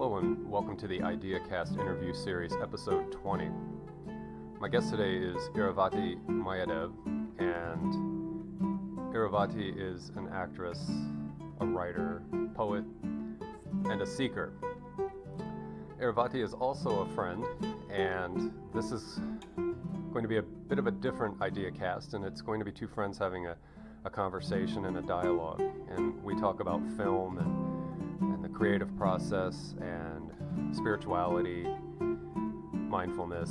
Hello and welcome to the IdeaCast interview series, episode 20. My guest today is Irawati Mayadev, and Irawati is an actress, a writer, poet, and a seeker. Irawati is also a friend, and this is going to be a bit of a different IdeaCast, and it's going to be two friends having a conversation and a dialogue, and we talk about film and the creative process and spirituality, mindfulness,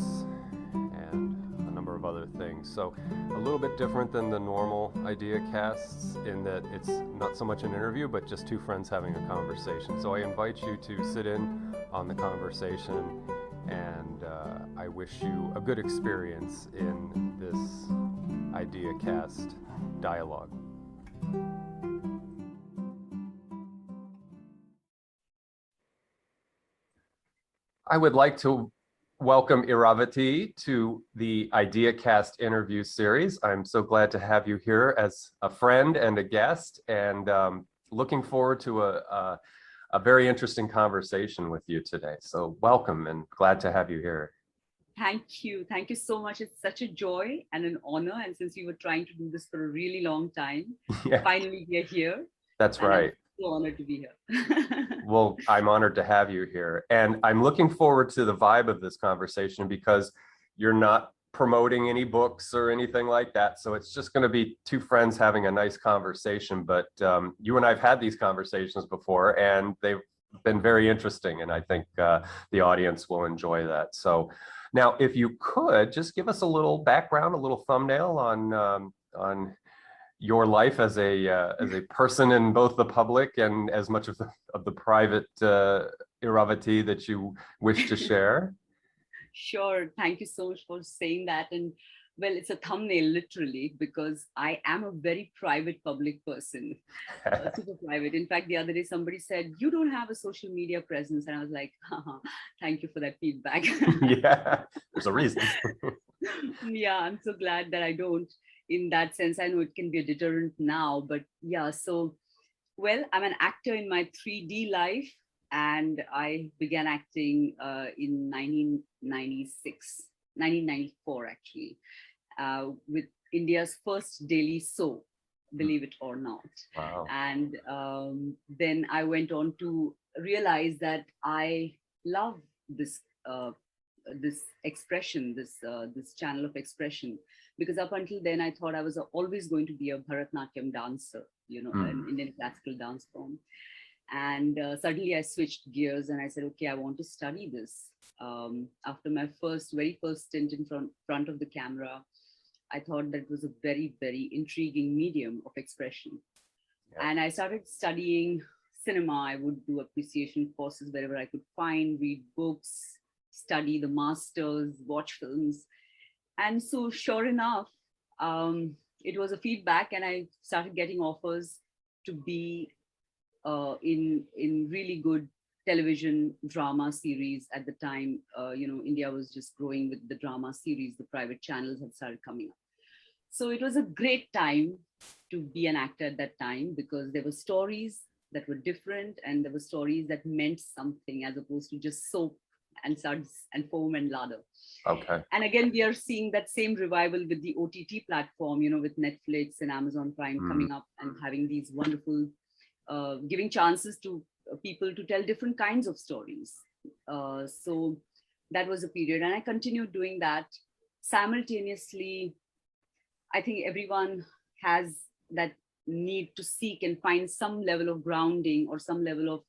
and a number of other things. So a little bit different than the normal IdeaCasts in that it's not so much an interview, but just two friends having a conversation. So I invite you to sit in on the conversation, and I wish you a good experience in this IdeaCast dialogue. I would like to welcome Irawati to the IdeaCast interview series. I'm so glad to have you here as a friend and a guest, and looking forward to a very interesting conversation with you today. So welcome, and glad to have you here. Thank you. Thank you so much. It's such a joy and an honor. And since we were trying to do this for a really long time, Finally we are here. That's right. I'm so honored to be here. Well, I'm honored to have you here. And I'm looking forward to the vibe of this conversation because you're not promoting any books or anything like that. So it's just going to be two friends having a nice conversation. But you and I've had these conversations before, and they've been very interesting. And I think the audience will enjoy that. So now, if you could just give us a little background, a little thumbnail on your life as a person in both the public and as much of the private Irawati that you wish to share. Sure. Thank you so much for saying that. And well, it's a thumbnail literally, because I am a very private public person, super private. In fact, the other day somebody said, "You don't have a social media presence." And I was like, thank you for that feedback. Yeah, there's a reason. Yeah, I'm so glad that I don't. In that sense, I know it can be a deterrent now, but yeah, so, well, I'm an actor in my 3D life, and I began acting in 1994, actually, with India's first daily soap, believe it or not. Wow. And then I went on to realize that I love this this expression, this channel of expression, because up until then I thought I was always going to be a Bharatnatyam dancer, an Indian classical dance form. And suddenly I switched gears and I said, okay, I want to study this. After my very first stint in front of the camera, I thought that was a very, very intriguing medium of expression. Yeah. And I started studying cinema. I would do appreciation courses wherever I could find, read books, study the masters, watch films. And so sure enough, it was a feedback, and I started getting offers to be in really good television drama series at the time. India was just growing with the drama series. The private channels had started coming up. So it was a great time to be an actor at that time, because there were stories that were different, and there were stories that meant something as opposed to just soap and suds and foam and lather. Okay. And again, we are seeing that same revival with the OTT platform, with Netflix and Amazon Prime coming up and having these wonderful, giving chances to people to tell different kinds of stories. So that was a period, and I continued doing that. Simultaneously, I think everyone has that need to seek and find some level of grounding or some level of,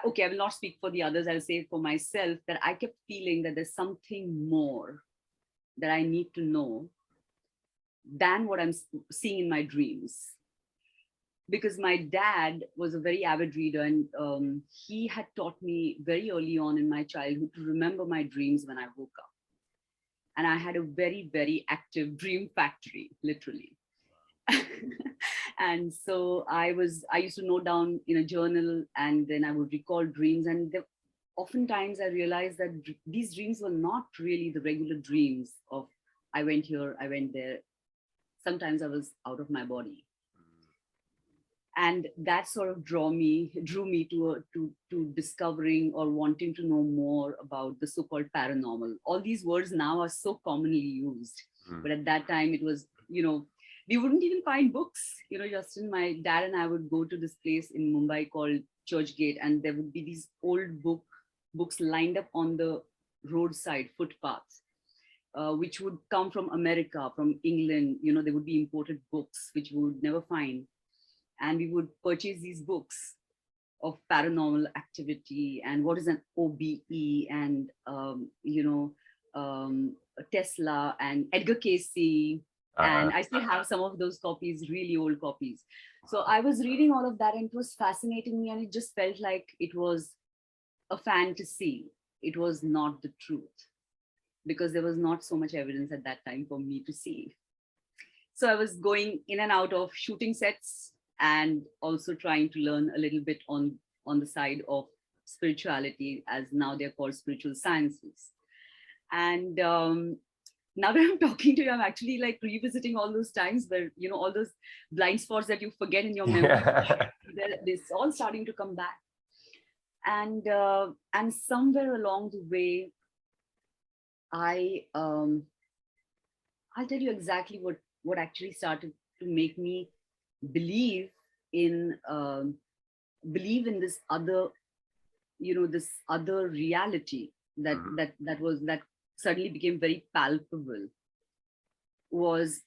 okay, I will not speak for the others. I'll say for myself that I kept feeling that there's something more that I need to know than what I'm seeing in my dreams. Because my dad was a very avid reader, and he had taught me very early on in my childhood to remember my dreams when I woke up. And I had a very, very active dream factory, literally. And so I used to note down in a journal, and then I would recall dreams. And oftentimes I realized that these dreams were not really the regular dreams of I went here, I went there. Sometimes I was out of my body. And that sort of drew me to discovering or wanting to know more about the so-called paranormal. All these words now are so commonly used, but at that time it was, we wouldn't even find books. Justin, my dad and I would go to this place in Mumbai called Churchgate, and there would be these old books lined up on the roadside footpaths, which would come from America, from England. There would be imported books which we would never find. And we would purchase these books of paranormal activity and what is an OBE and, Tesla and Edgar Casey. And I still have some of those copies, really old copies. So I was reading all of that and it was fascinating me, and it just felt like it was a fantasy. It was not the truth, because there was not so much evidence at that time for me to see. So I was going in and out of shooting sets and also trying to learn a little bit on the side of spirituality, as now they're called spiritual sciences. And now that I'm talking to you, I'm actually like revisiting all those times where, all those blind spots that you forget in your memory, it's all starting to come back. And somewhere along the way, I'll tell you exactly what actually started to make me believe in this other, this other reality that suddenly became very palpable. It was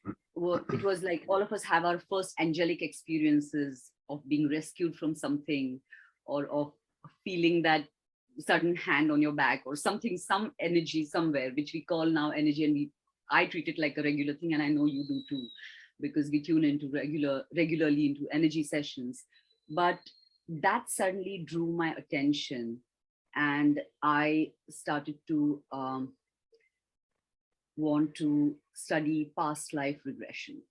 like all of us have our first angelic experiences of being rescued from something, or of feeling that sudden hand on your back or something, some energy somewhere, which we call now energy, and I treat it like a regular thing, and I know you do too, because we tune into regularly into energy sessions. But that suddenly drew my attention, and I started to want to study past life regression,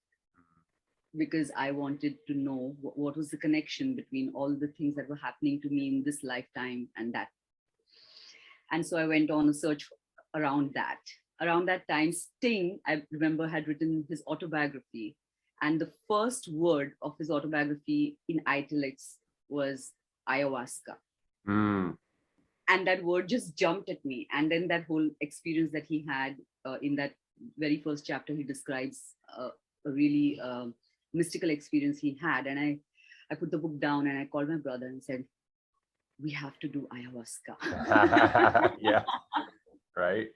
because I wanted to know what was the connection between all the things that were happening to me in this lifetime and that. And so I went on a search around that. Around that time, Sting, I remember, had written his autobiography. And the first word of his autobiography in italics was ayahuasca. And that word just jumped at me. And then that whole experience that he had in that very first chapter, he describes a really mystical experience he had. And I put the book down and I called my brother and said, we have to do ayahuasca. Yeah, right.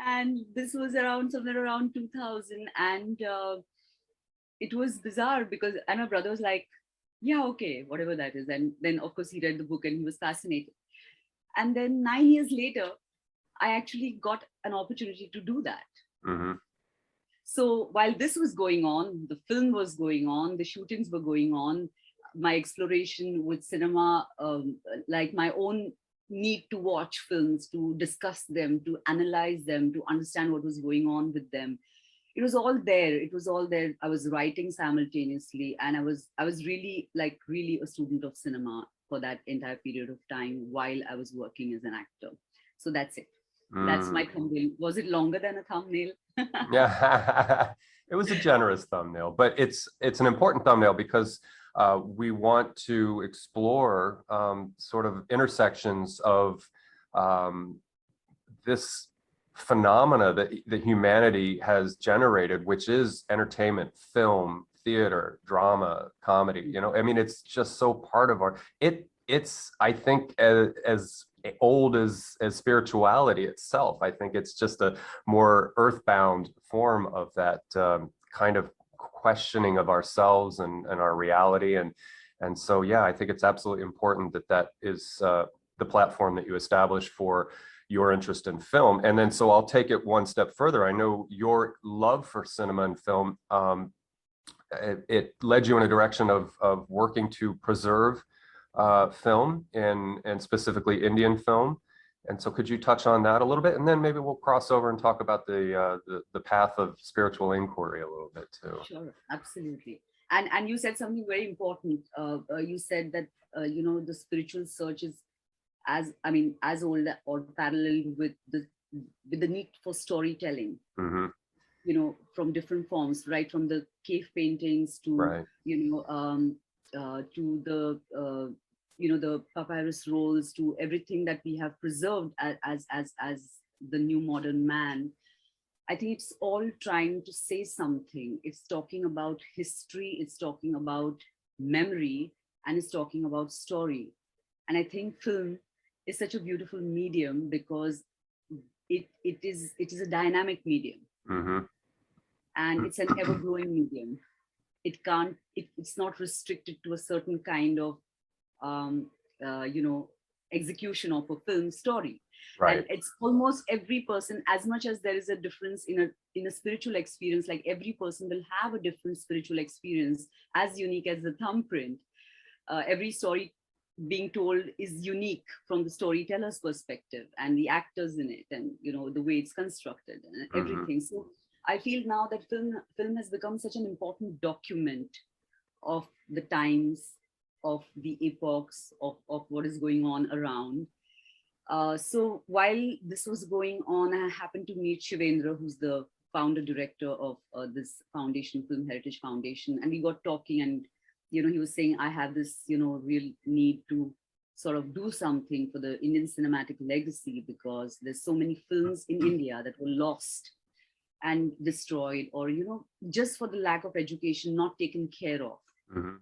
And this was somewhere around 2000. And it was bizarre because, and my brother was like, yeah, okay, whatever that is. And then of course he read the book and he was fascinated. And then 9 years later, I actually got an opportunity to do that. Mm-hmm. So while this was going on, the film was going on, the shootings were going on, my exploration with cinema, like my own need to watch films, to discuss them, to analyze them, to understand what was going on with them. It was all there. It was all there. I was writing simultaneously, and I was really a student of cinema for that entire period of time while I was working as an actor. So that's it. That's my thumbnail. Was it longer than a thumbnail? Yeah, it was a generous thumbnail, but it's an important thumbnail because we want to explore sort of intersections of this phenomena that humanity has generated, which is entertainment, film, theater, drama, comedy. I mean, it's just so part of it's I think as old as spirituality itself. I think it's just a more earthbound form of that kind of questioning of ourselves and our reality. And so, yeah, I think it's absolutely important that is the platform that you established for your interest in film. And then, so I'll take it one step further. I know your love for cinema and film, it led you in a direction of working to preserve film and specifically Indian film. And so could you touch on that a little bit? And then maybe we'll cross over and talk about the path of spiritual inquiry a little bit too. Sure, absolutely. And you said something very important. You said that, the spiritual search is as old or parallel with the need for storytelling, from different forms, right? From the cave paintings to, right. to the the papyrus rolls, to everything that we have preserved as the new modern man. I think it's all trying to say something. It's talking about history, it's talking about memory, and it's talking about story. And I think film is such a beautiful medium because it is a dynamic medium, Mm-hmm. and it's an ever growing medium. It's not restricted to a certain kind of um, execution of a film story. And Right. it's almost every person, as much as there is a difference in a spiritual experience, like every person will have a different spiritual experience, as unique as the thumbprint. Every story being told is unique from the storyteller's perspective, and the actors in it, and the way it's constructed and Mm-hmm. everything. So I feel now that film has become such an important document of the times, of the epochs, of what is going on around. So while this was going on, I happened to meet Shivendra, who's the founder director of this foundation, Film Heritage Foundation, and we got talking. And he was saying, I have this real need to sort of do something for the Indian cinematic legacy, because there's so many films in India that were lost and destroyed, or just for the lack of education, not taken care of, Mm-hmm.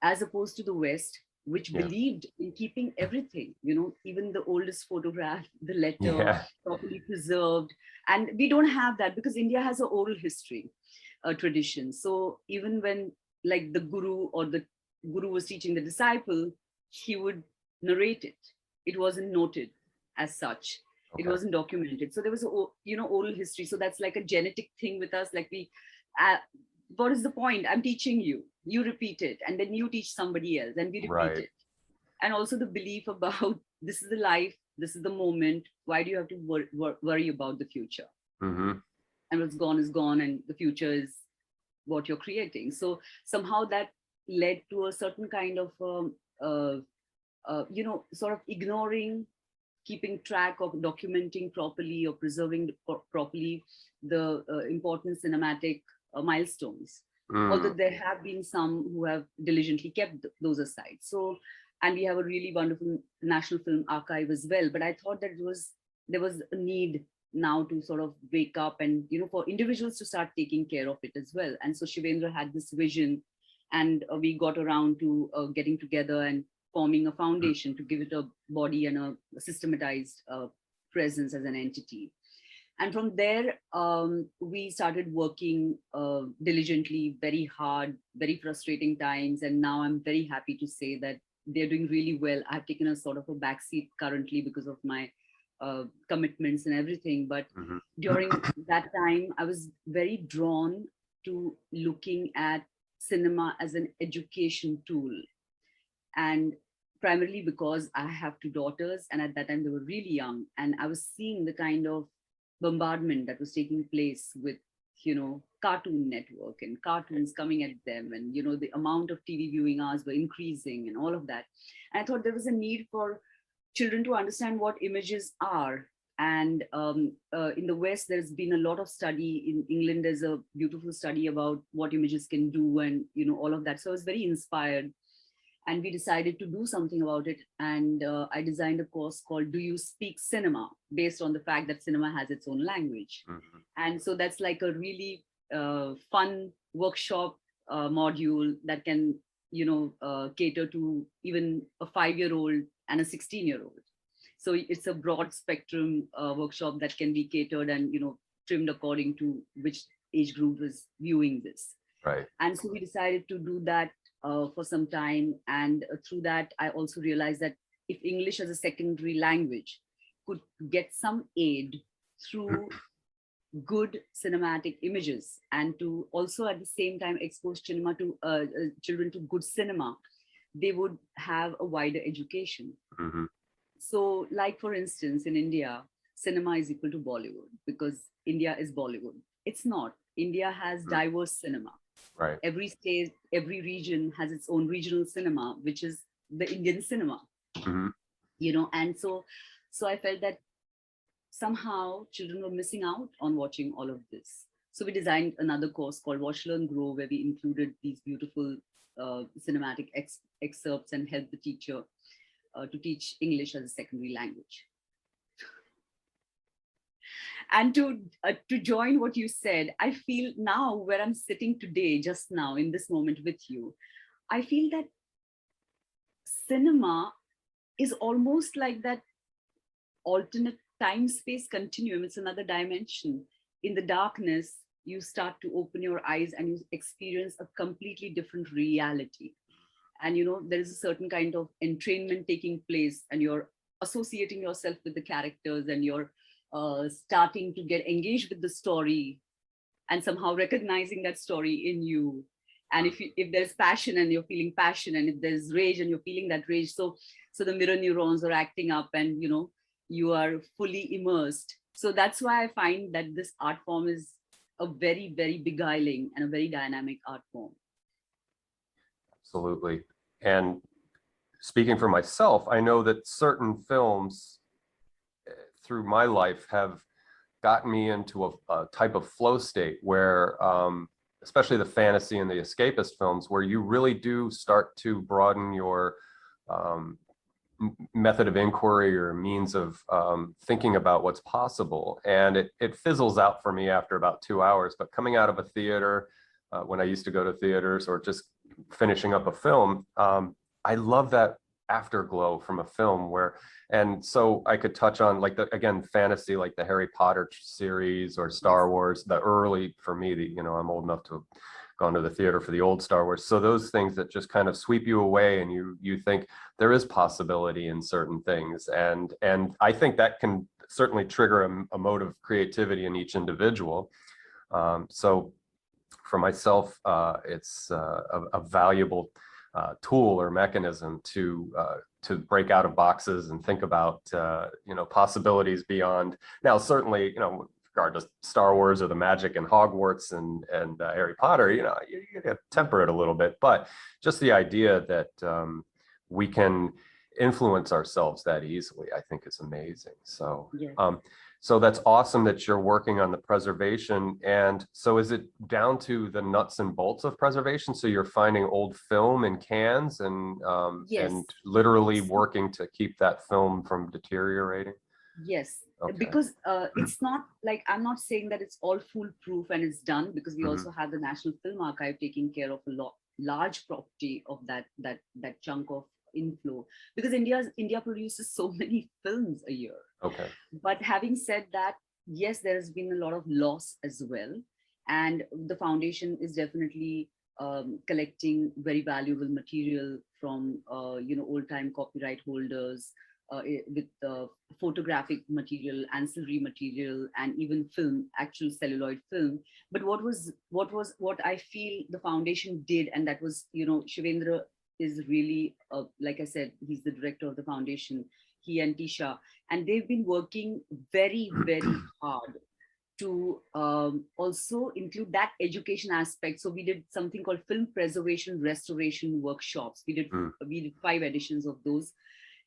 as opposed to the West, which Yeah. believed in keeping everything, even the oldest photograph, the letter, Yeah. properly preserved. And we don't have that because India has an oral history, a tradition. So even when, like, the guru was teaching the disciple, he would narrate it. It wasn't noted as such. It Okay. wasn't documented. So there was a oral history. So that's like a genetic thing with us. Like uh, what is the point? I'm teaching you. You repeat it, and then you teach somebody else, and we repeat Right. it. And also the belief about this is the life, this is the moment. Why do you have to worry about the future? Mm-hmm. And what's gone is gone, and the future is what you're creating. So somehow that led to a certain kind of sort of ignoring, keeping track of, documenting properly, or preserving properly the important cinematic milestones. Although Mm. there have been some who have diligently kept those aside. So, and we have a really wonderful national film archive as well. But I thought that there was a need now to sort of wake up, and for individuals to start taking care of it as well. And so Shivendra had this vision, and we got around to getting together and forming a foundation to give it a body and a systematized presence as an entity. And from there, we started working diligently, very hard, very frustrating times. And now I'm very happy to say that they're doing really well. I've taken a sort of a backseat currently because of my commitments and everything. But Mm-hmm. during that time, I was very drawn to looking at cinema as an education tool. And primarily because I have two daughters, and at that time they were really young, and I was seeing the kind of bombardment that was taking place with Cartoon Network and cartoons coming at them, and the amount of TV viewing hours were increasing and all of that. And I thought there was a need for children to understand what images are. And in the West, there's been a lot of study. In England, there's a beautiful study about what images can do, and all of that. So I was very inspired, and we decided to do something about it. And I designed a course called Do You Speak Cinema, based on the fact that cinema has its own language. Mm-hmm. And so that's like a really fun workshop module that can cater to even a 5-year-old and a 16-year-old. So it's a broad spectrum workshop that can be catered and trimmed according to which age group is viewing this. Right. And so we decided to do that for some time. And through that, I also realized that if English as a secondary language could get some aid through good cinematic images, and to also at the same time expose cinema to children to good cinema, they would have a wider education. Mm-hmm. So, like for instance, in India, cinema is equal to Bollywood because India is Bollywood. It's not. India has diverse cinema. Right. Every state, every region has its own regional cinema, which is the Indian cinema. Mm-hmm. And so I felt that somehow children were missing out on watching all of this. So we designed another course called Watch, Learn, Grow, where we included these beautiful cinematic excerpts and help the teacher to teach English as a secondary language. And to join what you said, I feel now where I'm sitting today, just now in this moment with you, I feel that cinema is almost like that alternate time-space continuum. It's another dimension. In the darkness, you start to open your eyes and you experience a completely different reality. And there is a certain kind of entrainment taking place, and you're associating yourself with the characters, and you're starting to get engaged with the story, and somehow recognizing that story in you. And if there's passion and you're feeling passion, and if there's rage and you're feeling that rage, so the mirror neurons are acting up, and you are fully immersed. So that's why I find that this art form is a very, very beguiling and a very dynamic art form. Absolutely. And speaking for myself, I know that certain films through my life have gotten me into a type of flow state where, especially the fantasy and the escapist films, where you really do start to broaden your method of inquiry or means of thinking about what's possible. And it fizzles out for me after about 2 hours. But coming out of a theater, when I used to go to theaters, or just finishing up a film, I love that afterglow from a film and so I could touch on, like, again, fantasy, like the Harry Potter series or Star Wars, the early, for me, I'm old enough to have gone to the theater for the old Star Wars. So those things that just kind of sweep you away, and you think there is possibility in certain things. And I think that can certainly trigger a mode of creativity in each individual. So for myself, it's a valuable tool or mechanism to break out of boxes and think about possibilities beyond. Now, certainly, with regard to Star Wars or the magic in Hogwarts and Harry Potter, you gotta temper it a little bit. But just the idea that we can influence ourselves that easily, I think, is amazing. So yeah. So that's awesome that you're working on the preservation. And so is it down to the nuts and bolts of preservation? So you're finding old film in cans and Yes. and literally working to keep that film from deteriorating? Yes, Okay. because it's not like, I'm not saying that it's all foolproof and it's done, because we also have the National Film Archive taking care of a large property of that chunk of inflow, because India produces so many films a year. Okay. But having said that, yes, there has been a lot of loss as well, and the foundation is definitely collecting very valuable material from old time copyright holders, with photographic material, ancillary material, and even film, actual celluloid film. But what I feel the foundation did, and that was, Shivendra is really, like I said, he's the director of the foundation, he and Tisha, and they've been working very, very hard to also include that education aspect. So we did something called film preservation restoration workshops. We did 5 editions of those,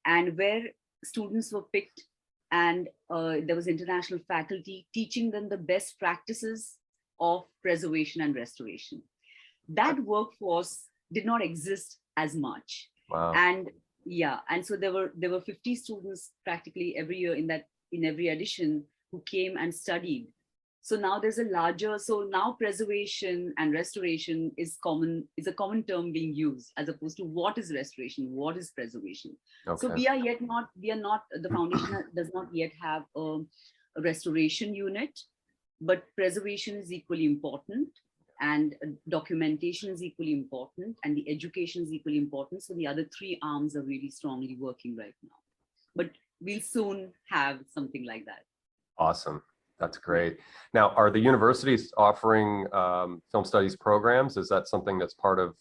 and where students were picked, and there was international faculty teaching them the best practices of preservation and restoration. That workforce did not exist as much. Wow. And so there were 50 students practically every year in every edition who came and studied. So now there's a larger, so now preservation and restoration is a common term being used, as opposed to what is restoration, what is preservation. Okay. So the foundation does not yet have a restoration unit, but preservation is equally important, and documentation is equally important, and the education is equally important. So the other 3 arms are really strongly working right now. But we'll soon have something like that. Awesome. That's great. Now, are the universities offering film studies programs? Is that something that's part of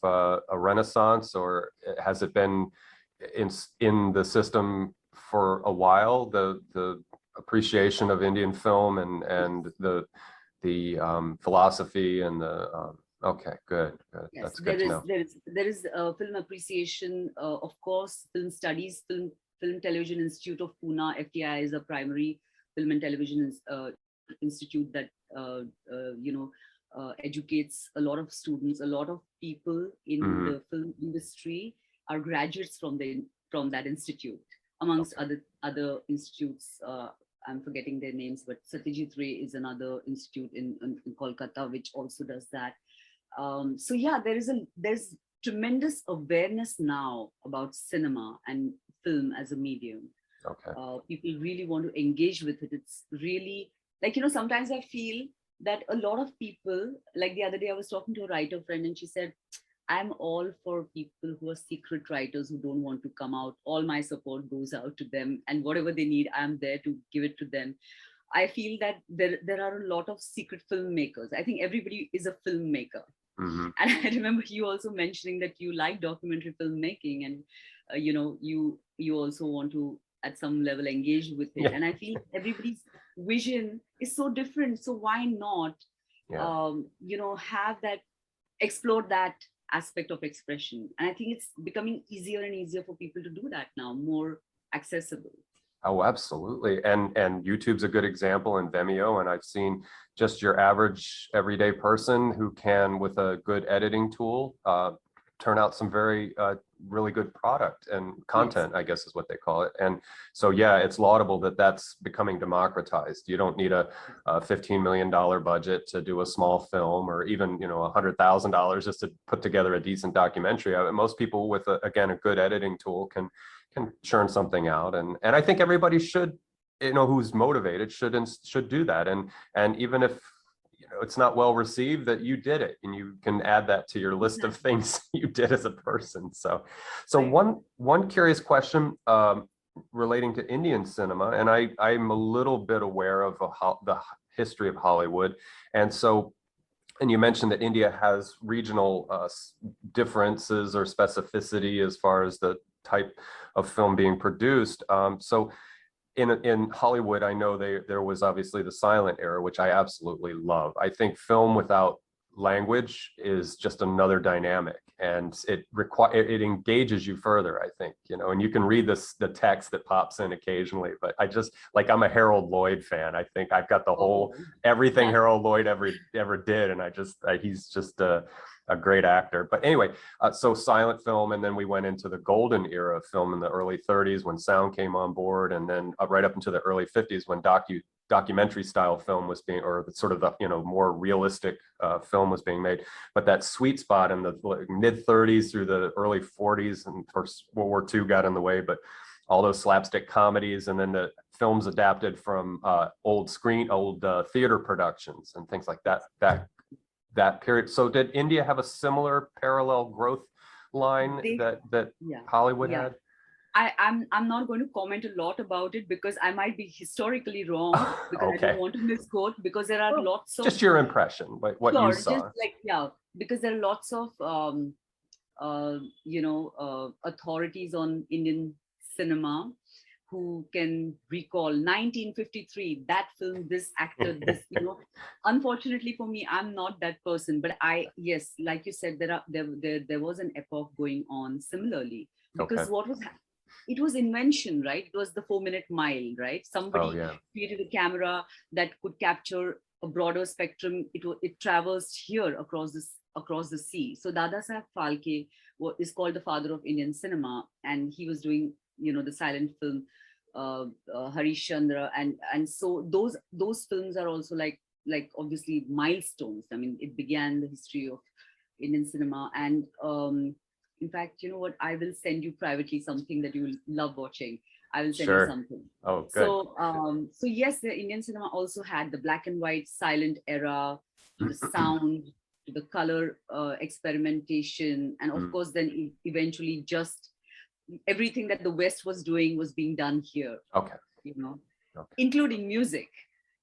a renaissance, or has it been in the system for a while, the appreciation of Indian film and the philosophy and the okay, good. Yes, that's good to know. There is film appreciation, of course, film studies, film television institute of Pune, FTI, is a primary film and television institute that educates a lot of students. A lot of people in Hmm. the film industry are graduates from that institute, amongst Okay. other institutes. I'm forgetting their names, but Satyajit Ray is another institute in Kolkata which also does that. So yeah, there's tremendous awareness now about cinema and film as a medium. Okay. People really want to engage with it. It's really like, sometimes I feel that a lot of people, like the other day, I was talking to a writer friend and she said, I'm all for people who are secret writers who don't want to come out. All my support goes out to them, and whatever they need, I'm there to give it to them. I feel that there are a lot of secret filmmakers. I think everybody is a filmmaker. Hmm. And I remember you also mentioning that you like documentary filmmaking, and you also want to at some level engage with it. Yeah. And I feel everybody's vision is so different. So why not, Yeah. have that, explore that aspect of expression? And I think it's becoming easier and easier for people to do that now, more accessible. Oh, absolutely. And YouTube's a good example, and Vimeo. And I've seen just your average everyday person who can, with a good editing tool, turn out some very really good product and Yes. content, I guess is what they call it. And so, yeah, it's laudable that that's becoming democratized. You don't need a $15 million budget to do a small film, or even, $100,000 just to put together a decent documentary. Most people with, again, a good editing tool can churn something out. And I think everybody should, who's motivated should do that. And even if it's not well received, that you did it, and you can add that to your list of Exactly. things you did as a person. So I agree. one curious question, relating to Indian cinema, and I'm a little bit aware of the history of Hollywood. And so, and you mentioned that India has regional differences or specificity as far as the type of film being produced. So in Hollywood, I know there was obviously the silent era, which I absolutely love. I think film without language is just another dynamic, and it engages you further, I think, and you can read the text that pops in occasionally. But I just, like, I'm a Harold Lloyd fan. I think I've got the whole Oh, everything yeah. Harold Lloyd ever did, and he's just a great actor. But anyway, so silent film, and then we went into the golden era of film in the early 30s when sound came on board, and then right up into the early 50s when documentary style film was being, or sort of the more realistic film was being made. But that sweet spot in the mid 30s through the early 40s, and of course World War II got in the way, but all those slapstick comedies, and then the films adapted from old theater productions and things like that period. So did India have a similar parallel growth line They, that yeah, Hollywood yeah. had? I'm not going to comment a lot about it because I might be historically wrong, because I don't Okay. want to misquote, because there are Well, lots of, just your impression, what you sure, just saw. like, yeah, because there are lots of authorities on Indian cinema who can recall 1953, that film, this actor, this, unfortunately for me, I'm not that person. But yes, like you said, there was an epoch going on similarly, Okay. because it was invention, right? It was the 4-minute mile, right? Oh Somebody yeah. created a camera that could capture a broader spectrum. It traversed here across the sea. So Dada Saheb Phalke is called the father of Indian cinema, and he was doing, the silent film, Harish Chandra, and so those films are also like obviously milestones. I mean, it began the history of Indian cinema. And in fact, you know what? I will send you privately something that you will love watching. I will send you Sure. something. Oh, good. So yes, the Indian cinema also had the black and white silent era, to the sound, to the color experimentation, and of Mm, course, then eventually just everything that the West was doing was being done here. okay. You know, Okay. including music.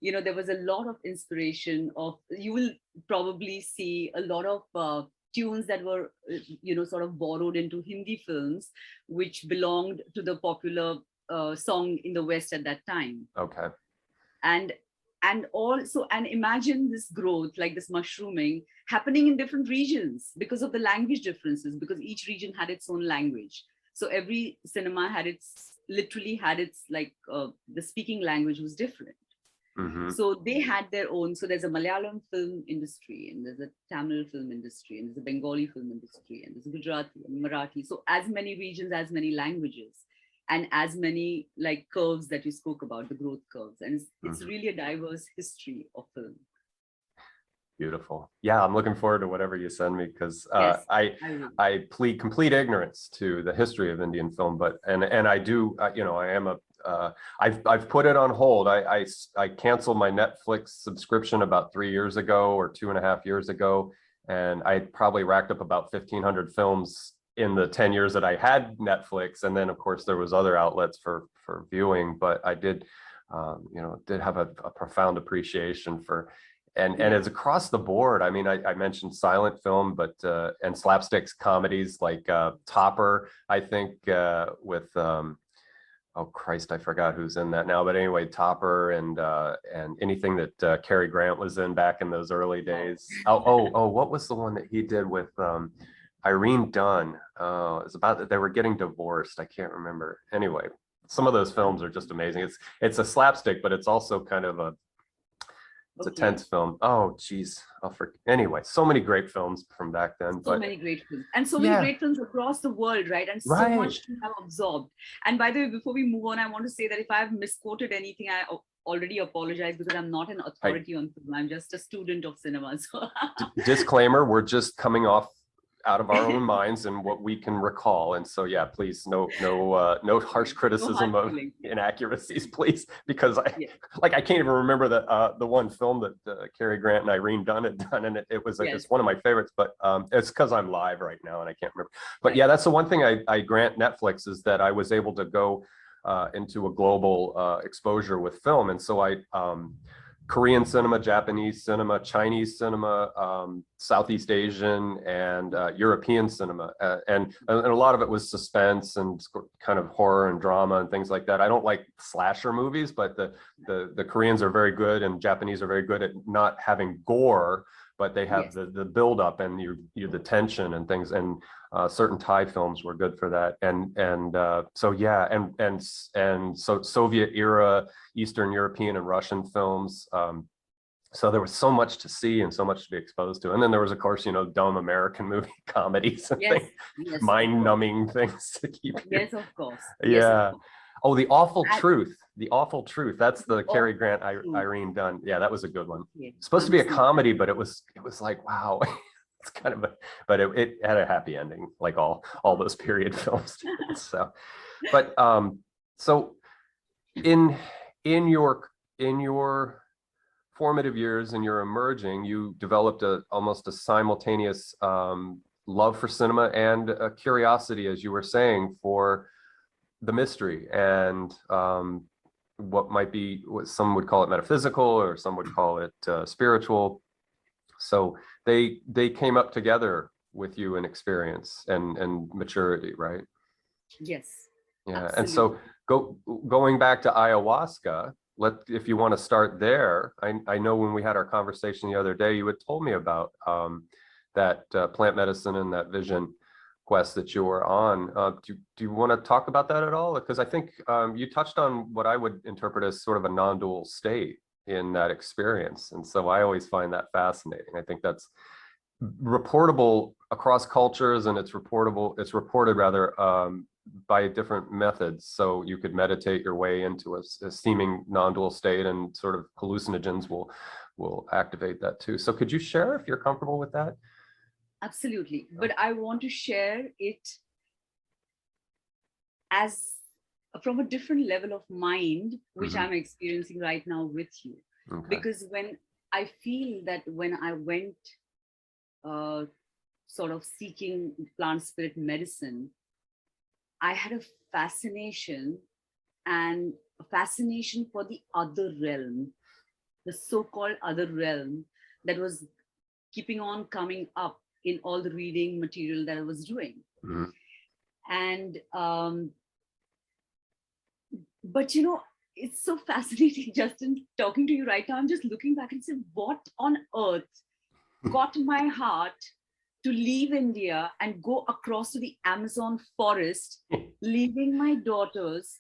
There was a lot of inspiration of, you will probably see a lot of tunes that were, sort of borrowed into Hindi films, which belonged to the popular song in the West at that time. Okay. And also, and imagine this growth, like this mushrooming happening in different regions because of the language differences, because each region had its own language. So every cinema literally had its, like, the speaking language was different. So they had their own. So there's a Malayalam film industry, and there's a Tamil film industry, and there's a Bengali film industry, and there's a Gujarati and Marathi. So as many regions, as many languages, and as many like curves that you spoke about, the growth curves. And it's really a diverse history of film. Beautiful. Yeah, I'm looking forward to whatever you send me, because Yes, I plead complete ignorance to the history of Indian film, but and I do you know, I am a I've put it on hold. I canceled my Netflix subscription about 3 years ago or 2.5 years ago, and I probably racked up about 1,500 films in the 10 years that I had Netflix, and then of course there was other outlets for viewing, but I did you know, did have a profound appreciation for. And it's across the board. I mean, I mentioned silent film, but and slapstick comedies like Topper, I think, with oh Christ, I forgot who's in that now. But anyway, Topper and anything that Cary Grant was in back in those early days. Oh, what was the one that he did with Irene Dunn? It's about that they were getting divorced. I can't remember. Anyway, some of those films are just amazing. It's a slapstick, but it's also kind of a It's a tense film. Oh, geez. Anyway, so many great films from back then. So many great films. And so many great films across the world, right? And so much to have absorbed. And by the way, before we move on, I want to say that if I have misquoted anything, I already apologize, because I'm not an authority on film. I'm just a student of cinema. So disclaimer, we're just coming off out of our own minds and what we can recall, and so yeah, please no harsh criticism of inaccuracies, please, because I can't even remember the one film that Cary Grant and Irene Dunn had done, and it was it's one of my favorites, but it's because I'm live right now and I can't remember. But yeah, that's the one thing I grant Netflix, is that I was able to go into a global exposure with film, and so I Korean cinema, Japanese cinema, Chinese cinema, Southeast Asian, and European cinema, and a lot of it was suspense and kind of horror and drama and things like that. I don't like slasher movies, but the Koreans are very good, and Japanese are very good at not having gore, but they have the build up and the tension and things, and certain Thai films were good for that, and so yeah, and so Soviet era Eastern European and Russian films. So there was so much to see and so much to be exposed to, and then there was, of course, dumb American movie comedies and things, mind-numbing things to keep you. Yes, of course. Yeah. Oh, The Awful Truth. The Awful Truth. That's the Cary Grant, Irene Dunn. Yeah, that was a good one. It's supposed to be a comedy, but it was like, wow. It's kind of but it had a happy ending, like all those period films. So, but so in your formative years and your emerging, you developed almost a simultaneous love for cinema and a curiosity, as you were saying, for the mystery and what might be, what some would call it metaphysical, or some would call it spiritual. So they came up together with you in experience and maturity, right? Yes. Yeah. Absolutely. And so going back to ayahuasca, if you want to start there. I know when we had our conversation the other day, you had told me about that plant medicine and that vision quest that you were on. Do you want to talk about that at all? Because I think you touched on what I would interpret as sort of a non-dual state in that experience. And so I always find that fascinating. I think that's reportable across cultures, and it's reported rather by different methods. So you could meditate your way into a seeming non-dual state, and sort of hallucinogens will activate that too. So could you share, if you're comfortable with that? Absolutely. But I want to share it as from a different level of mind, which I'm experiencing right now with you. Okay. Because when I feel that when I went sort of seeking plant spirit medicine, I had a fascination for the other realm, the so-called other realm that was keeping on coming up in all the reading material that I was doing. Mm-hmm. And but it's so fascinating just in talking to you right now. I'm just looking back and saying, what on earth got my heart to leave India and go across to the Amazon forest, leaving my daughters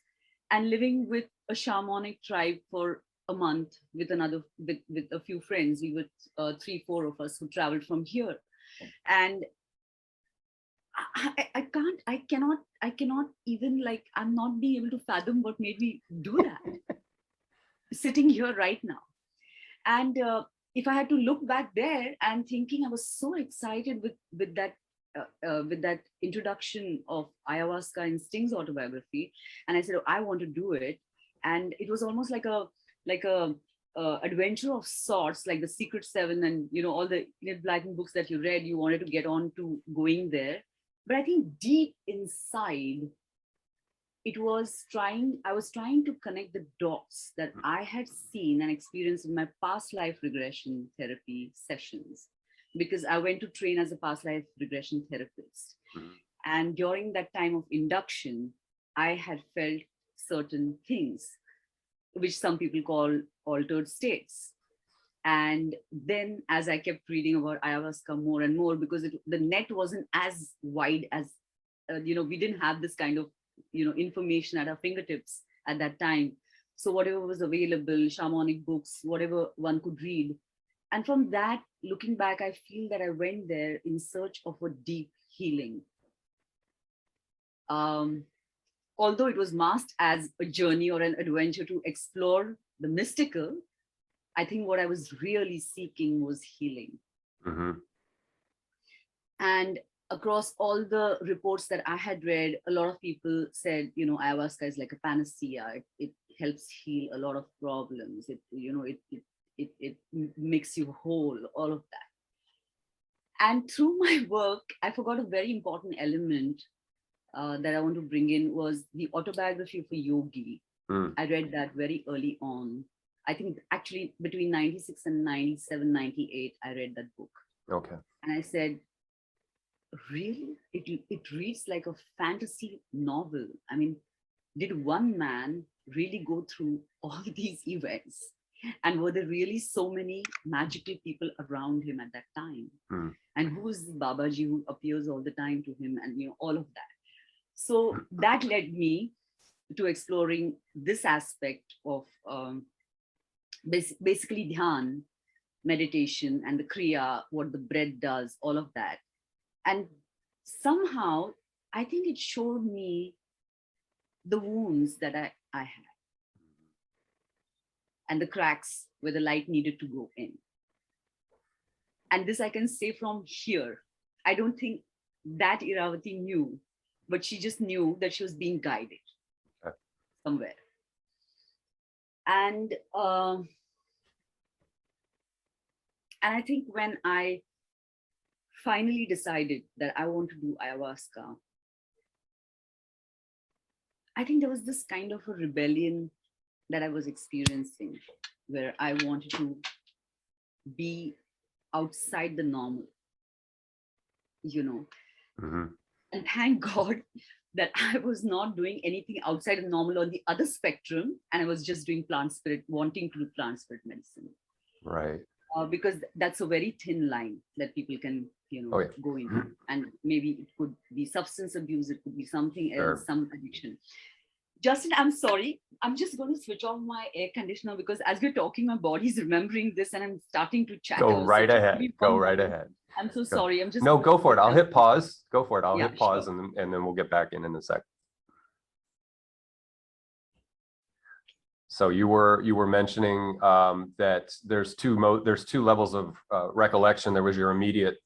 and living with a shamanic tribe for a month with with a few friends. We were 3-4 of us who traveled from here, and I cannot even, like, I'm not being able to fathom what made me do that sitting here right now. And if I had to look back there and thinking, I was so excited with that introduction of ayahuasca and Sting's autobiography, and I said, oh, I want to do it. And it was almost like a adventure of sorts, like the Secret Seven and all the Enid Blyton books that you read. You wanted to get on to going there, but I think deep inside, I was trying to connect the dots that I had seen and experienced in my past life regression therapy sessions, because I went to train as a past life regression therapist. And during that time of induction, I had felt certain things, which some people call altered states. And then as I kept reading about ayahuasca more and more, because the net wasn't as wide as, we didn't have this kind of information at our fingertips at that time. So whatever was available, shamanic books, whatever one could read. And from that, looking back, I feel that I went there in search of a deep healing. Although it was masked as a journey or an adventure to explore the mystical, I think what I was really seeking was healing. And across all the reports that I had read, a lot of people said, ayahuasca is like a panacea. It helps heal a lot of problems. It makes you whole, all of that. And through my work, I forgot a very important element that I want to bring in, was the autobiography of a yogi. I read that very early on. I think actually between 96 and 97, 98, I read that book. Okay. And I said, really? It reads like a fantasy novel. I mean, did one man really go through all these events? And were there really so many magical people around him at that time? And who's Babaji who appears all the time to him, and all of that? So that led me to exploring this aspect of basically dhyan, meditation, and the kriya, what the breath does, all of that. And somehow, I think it showed me the wounds that I had, and the cracks where the light needed to go in. And this I can say from here. I don't think that Irawati knew, but she just knew that she was being guided somewhere. And I think when I finally decided that I want to do ayahuasca, I think there was this kind of a rebellion that I was experiencing, where I wanted to be outside the normal, And thank God that I was not doing anything outside of normal on the other spectrum, and I was just doing wanting to do plant spirit medicine. Right. Because that's a very thin line that people can, go into. And maybe it could be substance abuse, it could be something else, some addiction. Justin, I'm sorry. I'm just going to switch off my air conditioner, because as we're talking, my body's remembering this and I'm starting to chatter. Go right ahead. Go right ahead. I'm so sorry. I'm just... No, go for it. I'll hit pause. Go for it. I'll hit pause, sure. and then we'll get back in a sec. So you were mentioning that there's two levels of recollection. There was your immediate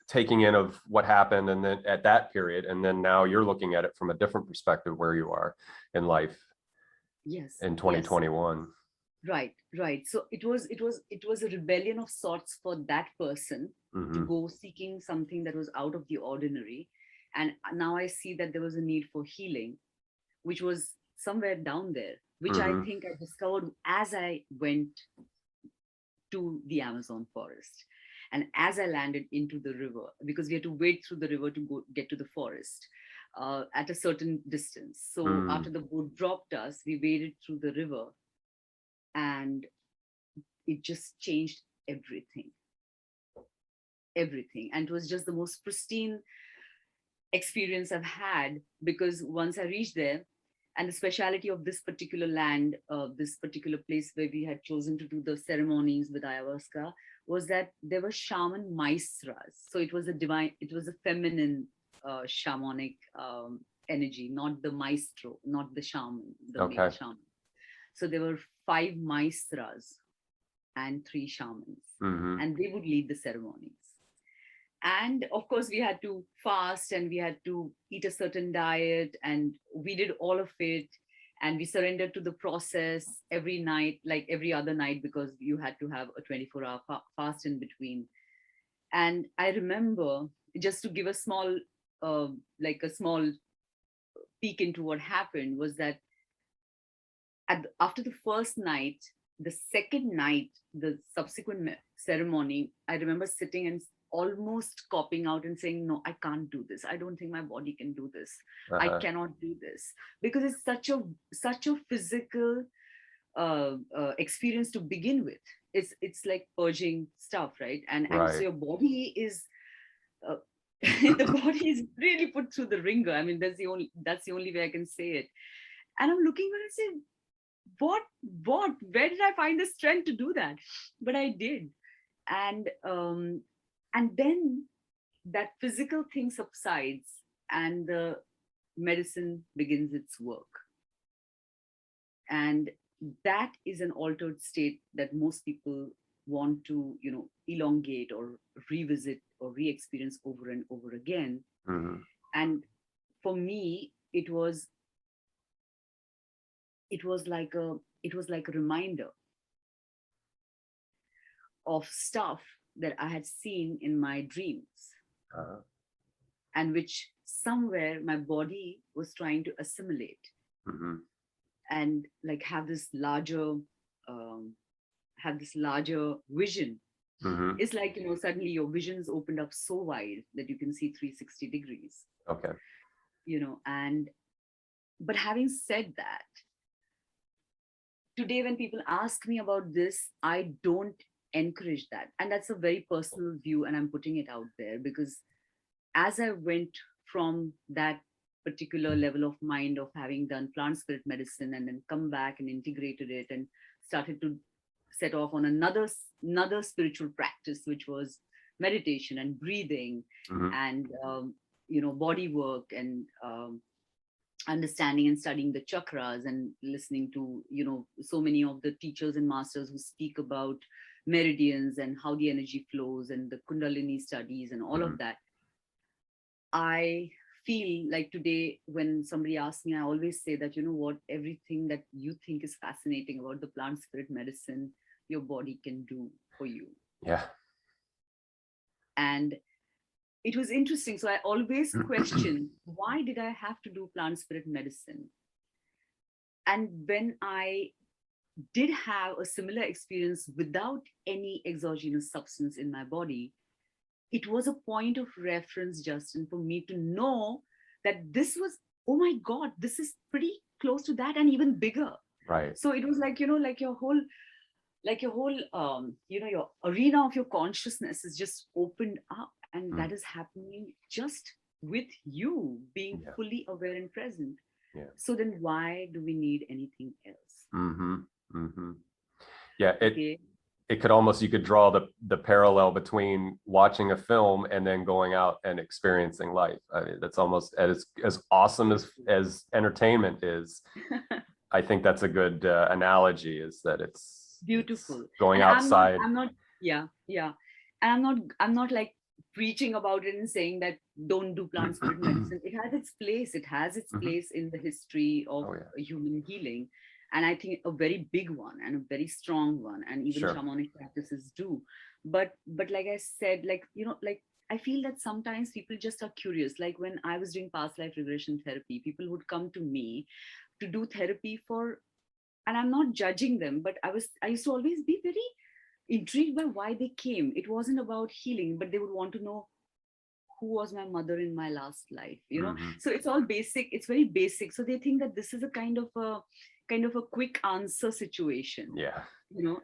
taking in of what happened, and then at that period, and then now you're looking at it from a different perspective, where you are in life. Yes. In 2021. Yes. Right. So it was a rebellion of sorts for that person to go seeking something that was out of the ordinary. And now I see that there was a need for healing, which was somewhere down there, which I think I discovered as I went to the Amazon forest. And as I landed into the river, because we had to wade through the river to get to the forest at a certain distance. So after the boat dropped us, we waded through the river, and it just changed everything. And it was just the most pristine experience I've had, because once I reached there, And the speciality of this particular land, this particular place where we had chosen to do the ceremonies with ayahuasca, was that there were shaman maestras. So it was a feminine shamanic energy, not the maestro, not the shaman, the male shaman. So there were 5 maestras and 3 shamans, and they would lead the ceremonies. And of course, we had to fast and we had to eat a certain diet, and we did all of it. And we surrendered to the process every night, like every other night, because you had to have a 24-hour fast in between. And I remember, just to give a small, small peek into what happened, was that after the first night, the second night, the subsequent ceremony, I remember sitting and almost copping out and saying, no, I can't do this. I don't think my body can do this. I cannot do this, because it's such a physical experience to begin with. It's like purging stuff, right? And so your body is the body is really put through the ringer. I mean, that's the only way I can say it. And I'm looking at it and saying, where did I find the strength to do that? But I did. And then that physical thing subsides and the medicine begins its work. And that is an altered state that most people want to, elongate or revisit or re-experience over and over again. And for me, it was like a reminder of stuff that I had seen in my dreams, and which somewhere my body was trying to assimilate, and like have this larger vision. It's like, suddenly your vision's opened up so wide that you can see 360 degrees. Okay. But having said that, today when people ask me about this, I don't encourage that. And that's a very personal view, and I'm putting it out there, because as I went from that particular level of mind of having done plant spirit medicine and then come back and integrated it and started to set off on another spiritual practice, which was meditation and breathing and body work and understanding and studying the chakras and listening to so many of the teachers and masters who speak about meridians and how the energy flows and the Kundalini studies and all of that. I feel like today when somebody asks me, I always say that, everything that you think is fascinating about the plant spirit medicine, your body can do for you. Yeah. And it was interesting. So I always question, why did I have to do plant spirit medicine? And when I did have a similar experience without any exogenous substance in my body, it was a point of reference, Justin, for me to know that this was, oh my God, this is pretty close to that and even bigger. Right. So it was like, like your whole, your arena of your consciousness is just opened up, and that is happening just with you being fully aware and present. Yeah. So then why do we need anything else? Yeah. It could almost, you could draw the parallel between watching a film and then going out and experiencing life. I mean, that's almost as awesome as entertainment is. I think that's a good analogy, is that it's beautiful. It's going outside. I'm not, and I'm not like preaching about it and saying that don't do plant spirit medicine. It has its place. It has its place in the history of human healing. And I think a very big one and a very strong one, and even shamanic practices do. But like I said, I feel that sometimes people just are curious. Like when I was doing past life regression therapy, people would come to me to do therapy for, and I'm not judging them, but I used to always be very intrigued by why they came. It wasn't about healing, but they would want to know who was my mother in my last life, So it's all basic. It's very basic. So they think that this is a kind of a quick answer situation,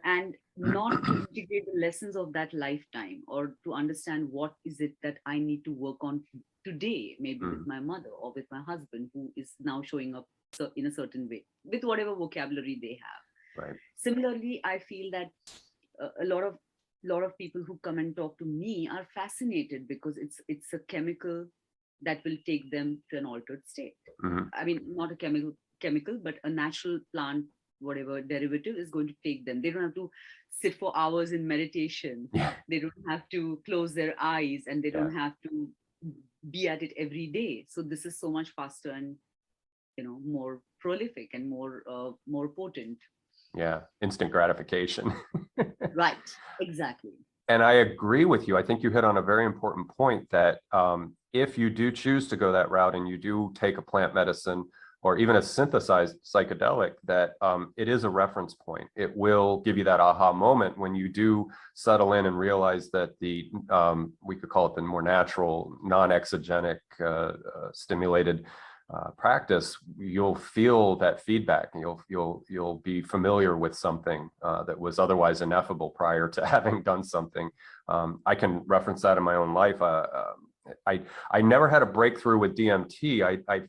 and not to integrate the lessons of that lifetime or to understand what is it that I need to work on today, maybe with my mother or with my husband, who is now showing up so in a certain way with whatever vocabulary they have. Right. Similarly, I feel that a lot of people who come and talk to me are fascinated because it's a chemical that will take them to an altered state. Mm-hmm. I mean, not a chemical, but a natural plant, whatever derivative is going to take them. They don't have to sit for hours in meditation. Yeah. They don't have to close their eyes, and they Yeah. don't have to be at it every day. So this is so much faster and more prolific and more potent. Yeah. Instant gratification. Right. Exactly. And I agree with you. I think you hit on a very important point that if you do choose to go that route and you do take a plant medicine or even a synthesized psychedelic, that it is a reference point. It will give you that aha moment when you do settle in and realize that the, we could call it the more natural, non-exogenic stimulated practice, you'll feel that feedback, and you'll be familiar with something that was otherwise ineffable prior to having done something. I can reference that in my own life. I never had a breakthrough with DMT. I've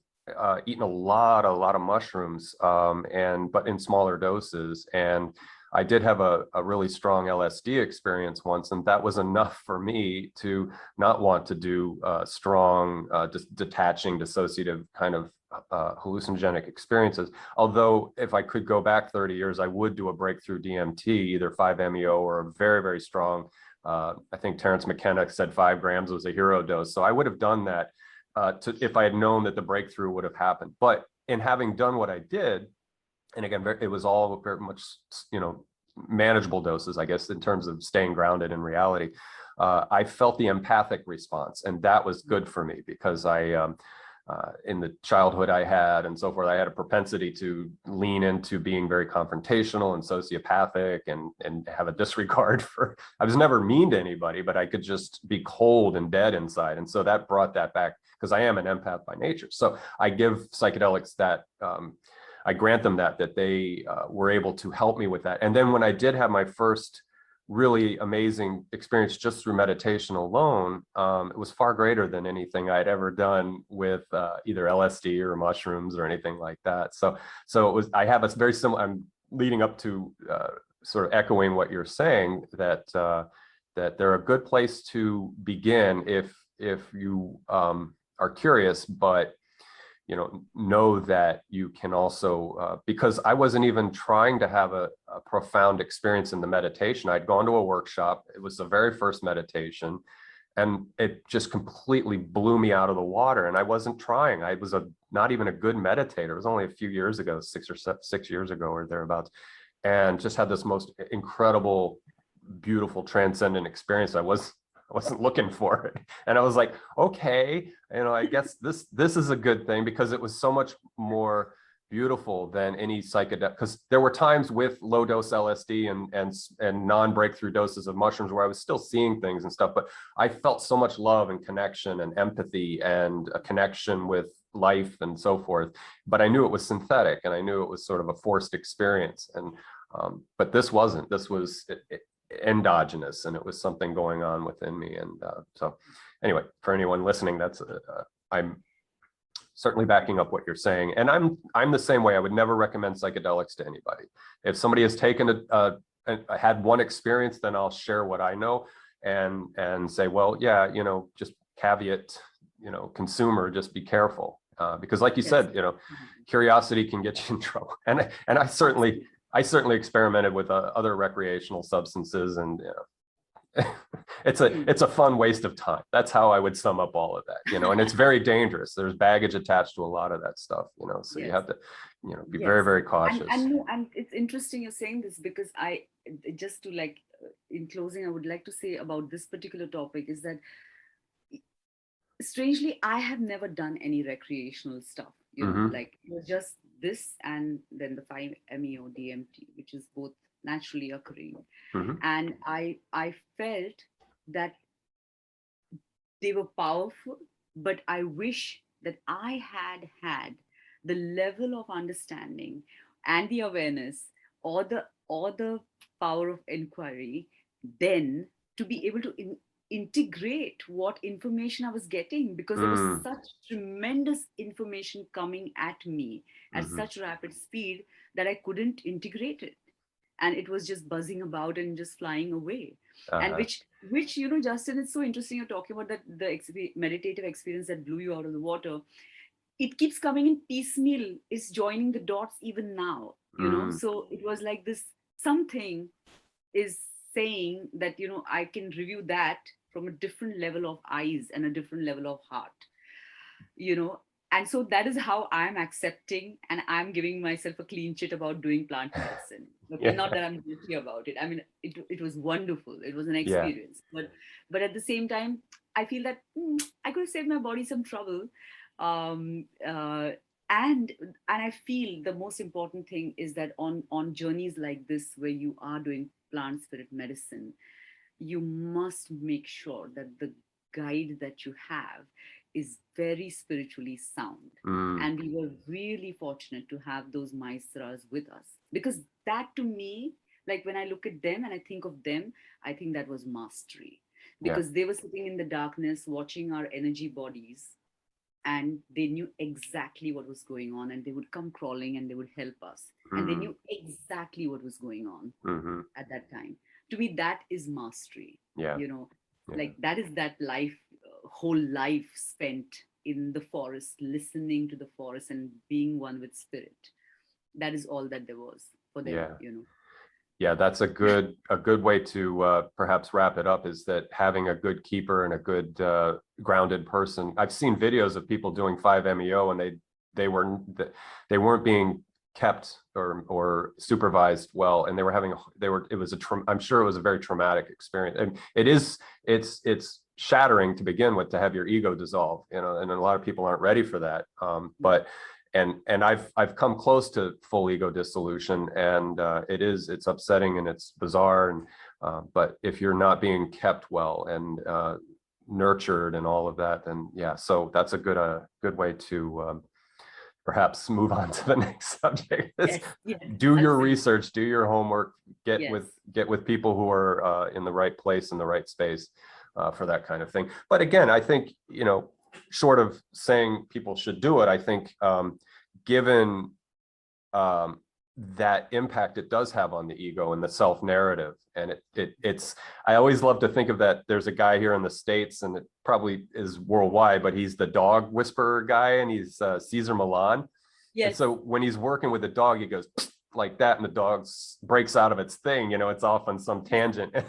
eaten a lot of mushrooms, but in smaller doses, and I did have a really strong LSD experience once, and that was enough for me to not want to do strong, detaching, dissociative kind of hallucinogenic experiences. Although if I could go back 30 years, I would do a breakthrough DMT, either 5-MeO or a very, very strong, I think Terence McKenna said 5 grams was a hero dose. So I would have done that if I had known that the breakthrough would have happened. But in having done what I did, and again, it was all very much, manageable doses, I guess, in terms of staying grounded in reality. I felt the empathic response, and that was good for me because in the childhood I had and so forth, I had a propensity to lean into being very confrontational and sociopathic and have a disregard for, I was never mean to anybody, but I could just be cold and dead inside. And so that brought that back because I am an empath by nature. So I give psychedelics that, I grant them that they were able to help me with that. And then when I did have my first really amazing experience just through meditation alone, it was far greater than anything I'd ever done with either LSD or mushrooms or anything like that. So it was, I have a very similar, I'm leading up to sort of echoing what you're saying, that they're a good place to begin if you are curious, but know that you can also, because I wasn't even trying to have a profound experience in the meditation. I'd gone to a workshop. It was the very first meditation, and it just completely blew me out of the water. And I wasn't trying. I was not even a good meditator. It was only a few years ago, 6 years ago or thereabouts, and just had this most incredible, beautiful, transcendent experience. I wasn't looking for it. And I was like, okay, I guess this is a good thing, because it was so much more beautiful than any psychedelic. Because there were times with low dose LSD and non-breakthrough doses of mushrooms where I was still seeing things and stuff, but I felt so much love and connection and empathy and a connection with life and so forth. But I knew it was synthetic, and I knew it was sort of a forced experience. And but this wasn't. This was endogenous, and it was something going on within me. And so anyway, for anyone listening, that's I'm certainly backing up what you're saying, and I'm the same way. I would never recommend psychedelics to anybody. If somebody has taken had one experience, then I'll share what I know and say, well, yeah, just caveat, consumer, just be careful, because like you said, curiosity can get you in trouble. And I certainly experimented with other recreational substances, and it's a fun waste of time. That's how I would sum up all of that, and it's very dangerous. There's baggage attached to a lot of that stuff, so you have to, be very, very cautious. And it's interesting you're saying this, because just to in closing, I would like to say about this particular topic is that strangely, I have never done any recreational stuff, it was just this and then the 5-MeO DMT, which is both naturally occurring. And I felt that they were powerful, but I wish that I had the level of understanding and the awareness or the power of inquiry then to be able to integrate what information I was getting, because there was Mm. such tremendous information coming at me at Mm-hmm. such rapid speed that I couldn't integrate it. And it was just buzzing about and just flying away. And Uh-huh. which, you know, Justin, it's so interesting you're talking about that, the meditative experience that blew you out of the water. It keeps coming in piecemeal, is joining the dots even now, you know. Mm. So it was like this, something is saying that, you know, I can review that from a different level of eyes and a different level of heart, you know. And so that is how I'm accepting, and I'm giving myself a clean sheet about doing plant medicine. Okay, Yeah. not that I'm guilty about it. I mean, it was wonderful, it was an Yeah. experience, but at the same time, I feel that I could have saved my body some trouble. um, uh, and I feel the most important thing is that on journeys like this, where you are doing plant spirit medicine, you must make sure that the guide that you have is very spiritually sound. Mm. And we were really fortunate to have those maestras with us, because that, to me, like when I look at them and I think of them, I think that was mastery, Yeah. because they were sitting in the darkness watching our energy bodies, and they knew exactly what was going on, and they would come crawling and they would help us, and they Mm. knew exactly what was going on Mm-hmm. at that time. To me, that is mastery, Yeah. you know. Yeah. Like that is that life, whole life spent in the forest, listening to the forest and being one with spirit. That is all that there was for them, Yeah. you know. Yeah, that's a good way to perhaps wrap it up, is that having a good keeper and a good grounded person. I've seen videos of people doing 5-MeO, and they were they weren't being kept or supervised well, and it was I'm sure it was a very traumatic experience. And it's shattering to begin with, to have your ego dissolve, you know, and a lot of people aren't ready for that. But and I've come close to full ego dissolution, and it's upsetting and it's bizarre, and but if you're not being kept well and nurtured and all of that, then yeah. So that's a good way to perhaps move on to the next subject. Yes, yes, Do your absolutely. research, do your homework, get Yes. with people who are in the right place, in the right space for that kind of thing. But again, I think, you know, short of saying people should do it, I think given that impact it does have on the ego and the self narrative, and it's I always love to think of that. There's a guy here in the States, and it probably is worldwide, but he's the dog whisperer guy, and he's Cesar Millan. And Yes. so when he's working with the dog, he goes like that, and the dog breaks out of its thing. You know, it's off on some tangent. I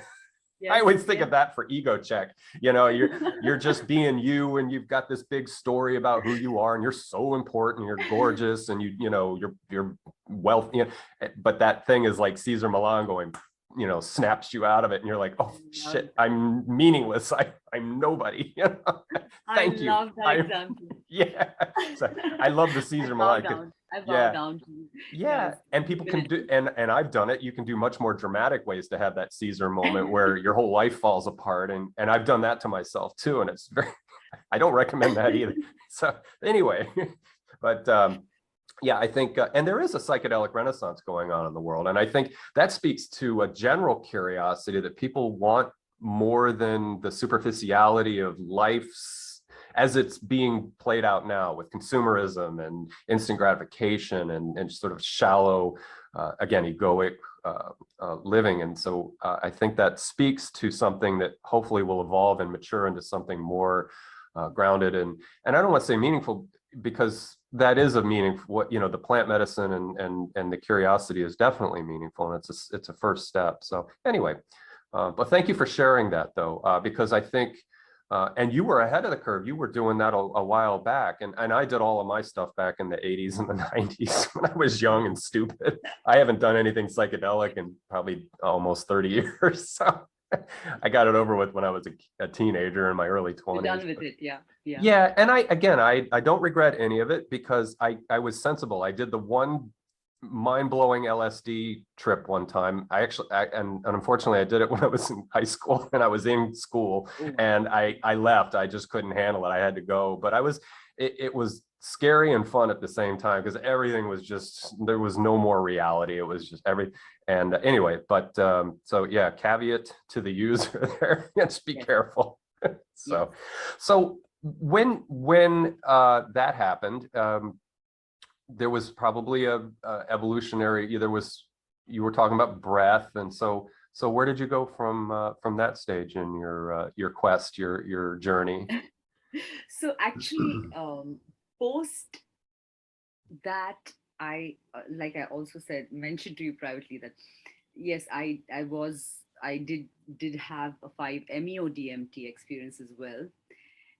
Yes. always think Yes. of that for ego check. You know, you're just being you, and you've got this big story about who you are, and you're so important, you're gorgeous, and you know, you're wealthy. You know, but that thing is like Cesar Millan going, you know, snaps you out of it, and you're like, oh Love shit, that. I'm meaningless. I'm nobody. You know? I Thank you. love that example. Yeah. So I love the I Cesar bow Millan. down. I bow Yeah. down to you. Yes. Yeah, and people can do, and I've done it. You can do much more dramatic ways to have that Caesar moment where your whole life falls apart, and I've done that to myself too, and it's very, I don't recommend that either. So anyway, but yeah, I think, and there is a psychedelic renaissance going on in the world, and I think that speaks to a general curiosity that people want more than the superficiality of life's as it's being played out now, with consumerism and instant gratification and sort of shallow, again, egoic living. And so I think that speaks to something that hopefully will evolve and mature into something more grounded and I don't want to say meaningful, because that is a meaningful, what, you know, the plant medicine and the curiosity is definitely meaningful, and it's a first step. So anyway, but thank you for sharing that, though, because I think and you were ahead of the curve. You were doing that a while back. And I did all of my stuff back in the 80s and the 90s when I was young and stupid. I haven't done anything psychedelic in probably almost 30 years. So I got it over with when I was a teenager in my early 20s. You're done with it. Yeah. Yeah. Yeah. And I don't regret any of it, because I was sensible. I did the one mind-blowing LSD trip one time. And unfortunately I did it when I was in high school, and I was in school, Oh, wow. and I left. I just couldn't handle it. I had to go, but it was scary and fun at the same time, because everything was just, there was no more reality. It was just and anyway, but so yeah, caveat to the user there, just be careful. So when that happened, there was probably a evolutionary, you were talking about breath, and so where did you go from that stage in your quest, your journey? So actually, post that, like I also mentioned to you privately that yes, I did have a 5-MeO DMT experience as well,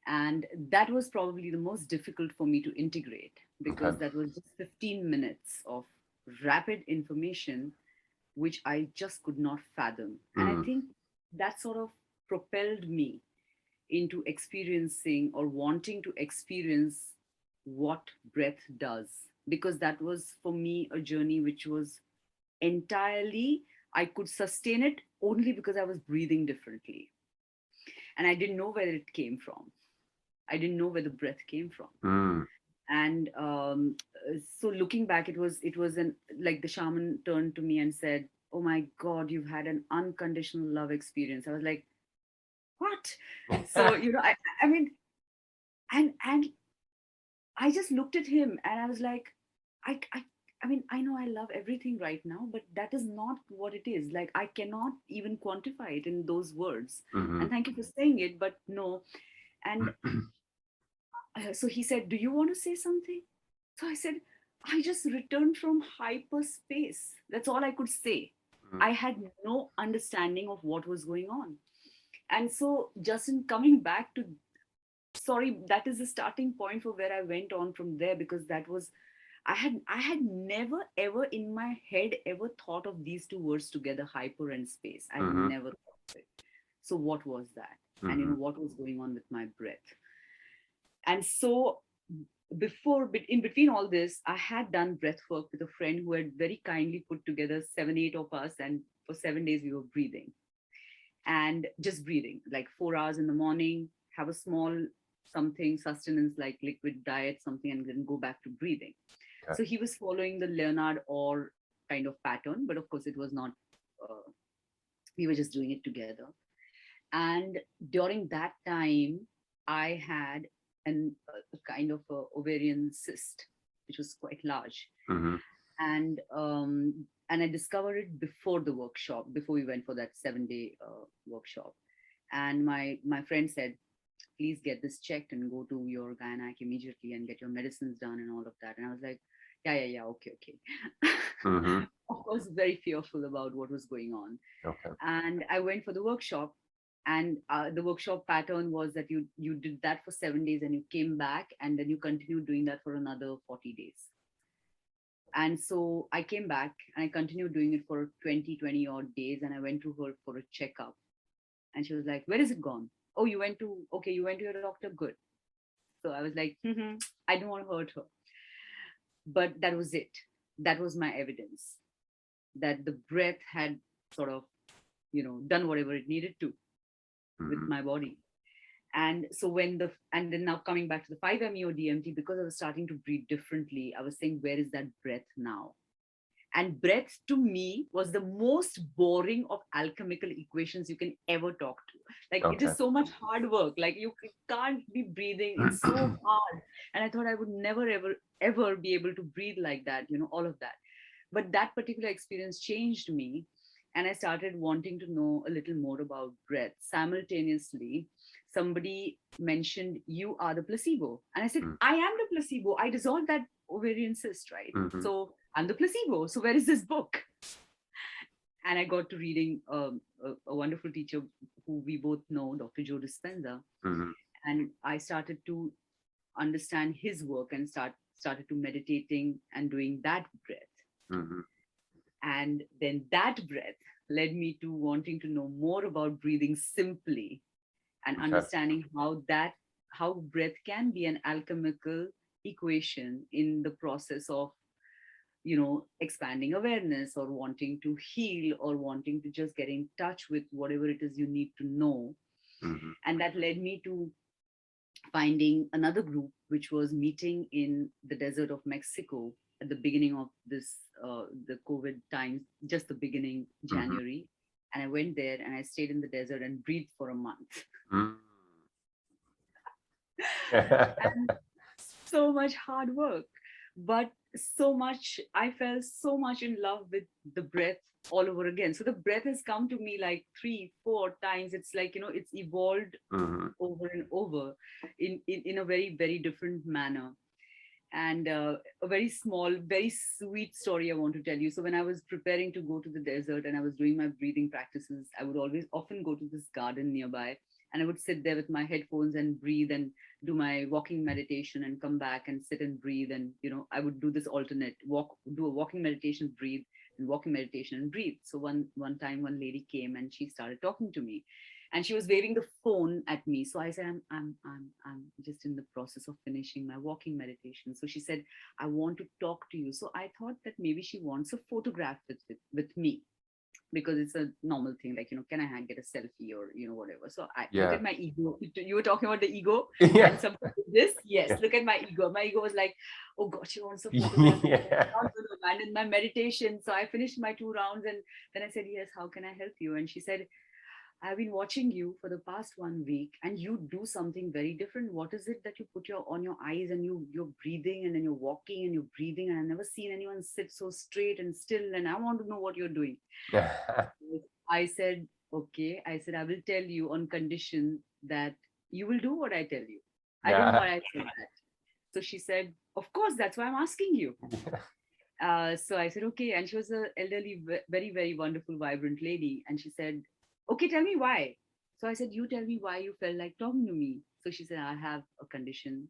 and that was probably the most difficult for me to integrate, because that was just 15 minutes of rapid information which I just could not fathom. And I think that sort of propelled me into experiencing or wanting to experience what breath does, because that was for me a journey which was entirely, I could sustain it only because I was breathing differently, and I didn't know where it came from. I didn't know where the breath came from. And so looking back, it was like the shaman turned to me and said, "Oh my God, you've had an unconditional love experience." I was like, "What?" So I mean, and I just looked at him and I was like, I mean, I know I love everything right now, but that is not what it is. Like, I cannot even quantify it in those words. And thank you for saying it, but no. And so he said, "Do you want to say something?" So I said, "I just returned from hyperspace." That's all I could say. I had no understanding of what was going on. And so, just in coming back to, sorry, that is the starting point for where I went on from there, because that was, I had never ever in my head ever thought of these two words together, hyper and space. I had never thought of it. So what was that? And what was going on with my breath? And so in between all this, I had done breath work with a friend who had very kindly put together 7-8 of us, and for 7 days we were breathing, and just breathing like 4 hours in the morning, have a small something sustenance like liquid diet, something, and then go back to breathing. So he was following the Leonard Orr kind of pattern, but of course it was not, we were just doing it together. And during that time, I had a kind of a ovarian cyst, which was quite large. And I discovered it before the workshop, before we went for that 7-day workshop. And my friend said, "Please get this checked and go to your gynec immediately and get your medicines done and all of that." And I was like, yeah, okay. Of course, very fearful about what was going on. And I went for the workshop, and the workshop pattern was that you did that for 7 days and you came back, and then you continued doing that for another 40 days. And so I came back and I continued doing it for 20 odd days, and I went to her for a checkup, and she was like, "Where is it gone?" "Oh, you went to your doctor, good." So I was like, I don't want to hurt her. But that was it. That was my evidence that the breath had sort of, done whatever it needed to with my body. And so and then now coming back to the 5-MeO DMT, because I was starting to breathe differently, I was saying, where is that breath now? And breath to me was the most boring of alchemical equations you can ever talk to. Like, it is so much hard work. Like, you can't be breathing. It's so hard. And I thought I would never, ever be able to breathe like that, all of that. But that particular experience changed me. And I started wanting to know a little more about breath. Simultaneously, somebody mentioned, "You are the placebo." And I said, I am the placebo. I dissolved that ovarian cyst, right? So I'm the placebo. So where is this book? And I got to reading a wonderful teacher who we both know, Dr. Joe Dispenza. And I started to understand his work and started to meditating and doing that breath. And then that breath led me to wanting to know more about breathing simply, and understanding how breath can be an alchemical equation in the process of, expanding awareness, or wanting to heal, or wanting to just get in touch with whatever it is you need to know. And that led me to finding another group which was meeting in the desert of Mexico at the beginning of this, the COVID times, just the beginning, January. And I went there and I stayed in the desert and breathed for a month. And so much hard work, but so much, I fell so much in love with the breath all over again. So the breath has come to me like 3-4 times. It's like, it's evolved over and over in a very, very different manner. And a very small, very sweet story I want to tell you. So when I was preparing to go to the desert and I was doing my breathing practices, I would often go to this garden nearby, and I would sit there with my headphones and breathe and do my walking meditation and come back and sit and breathe. And, I would do this alternate do a walking meditation, breathe, and walking meditation and breathe. So one time, one lady came and she started talking to me. And she was waving the phone at me. So I said, I'm just in the process of finishing my walking meditation. So she said, I want to talk to you. So I thought that maybe she wants a photograph with me, because it's a normal thing. Like, can I get a selfie or, whatever. So I look at my ego. You were talking about the ego. Yeah. And something like this. Yes. Yeah. Look at my ego. My ego was like, oh God, she wants a photograph. Yeah. I'm not going to abandon my meditation. So I finished my 2 rounds. And then I said, yes, how can I help you? And she said, I've been watching you for the past 1 week and you do something very different. What is it that you put on your eyes and you're breathing, and then you're walking and you're breathing, and I've never seen anyone sit so straight and still, and I want to know what you're doing. I said, okay. I said, I will tell you on condition that you will do what I tell you. I don't know why I said that. So she said, of course, that's why I'm asking you. So I said, okay. And she was an elderly, very, very wonderful, vibrant lady. And she said, okay, tell me why. So I said, you tell me why you felt like talking to me. So she said, I have a condition.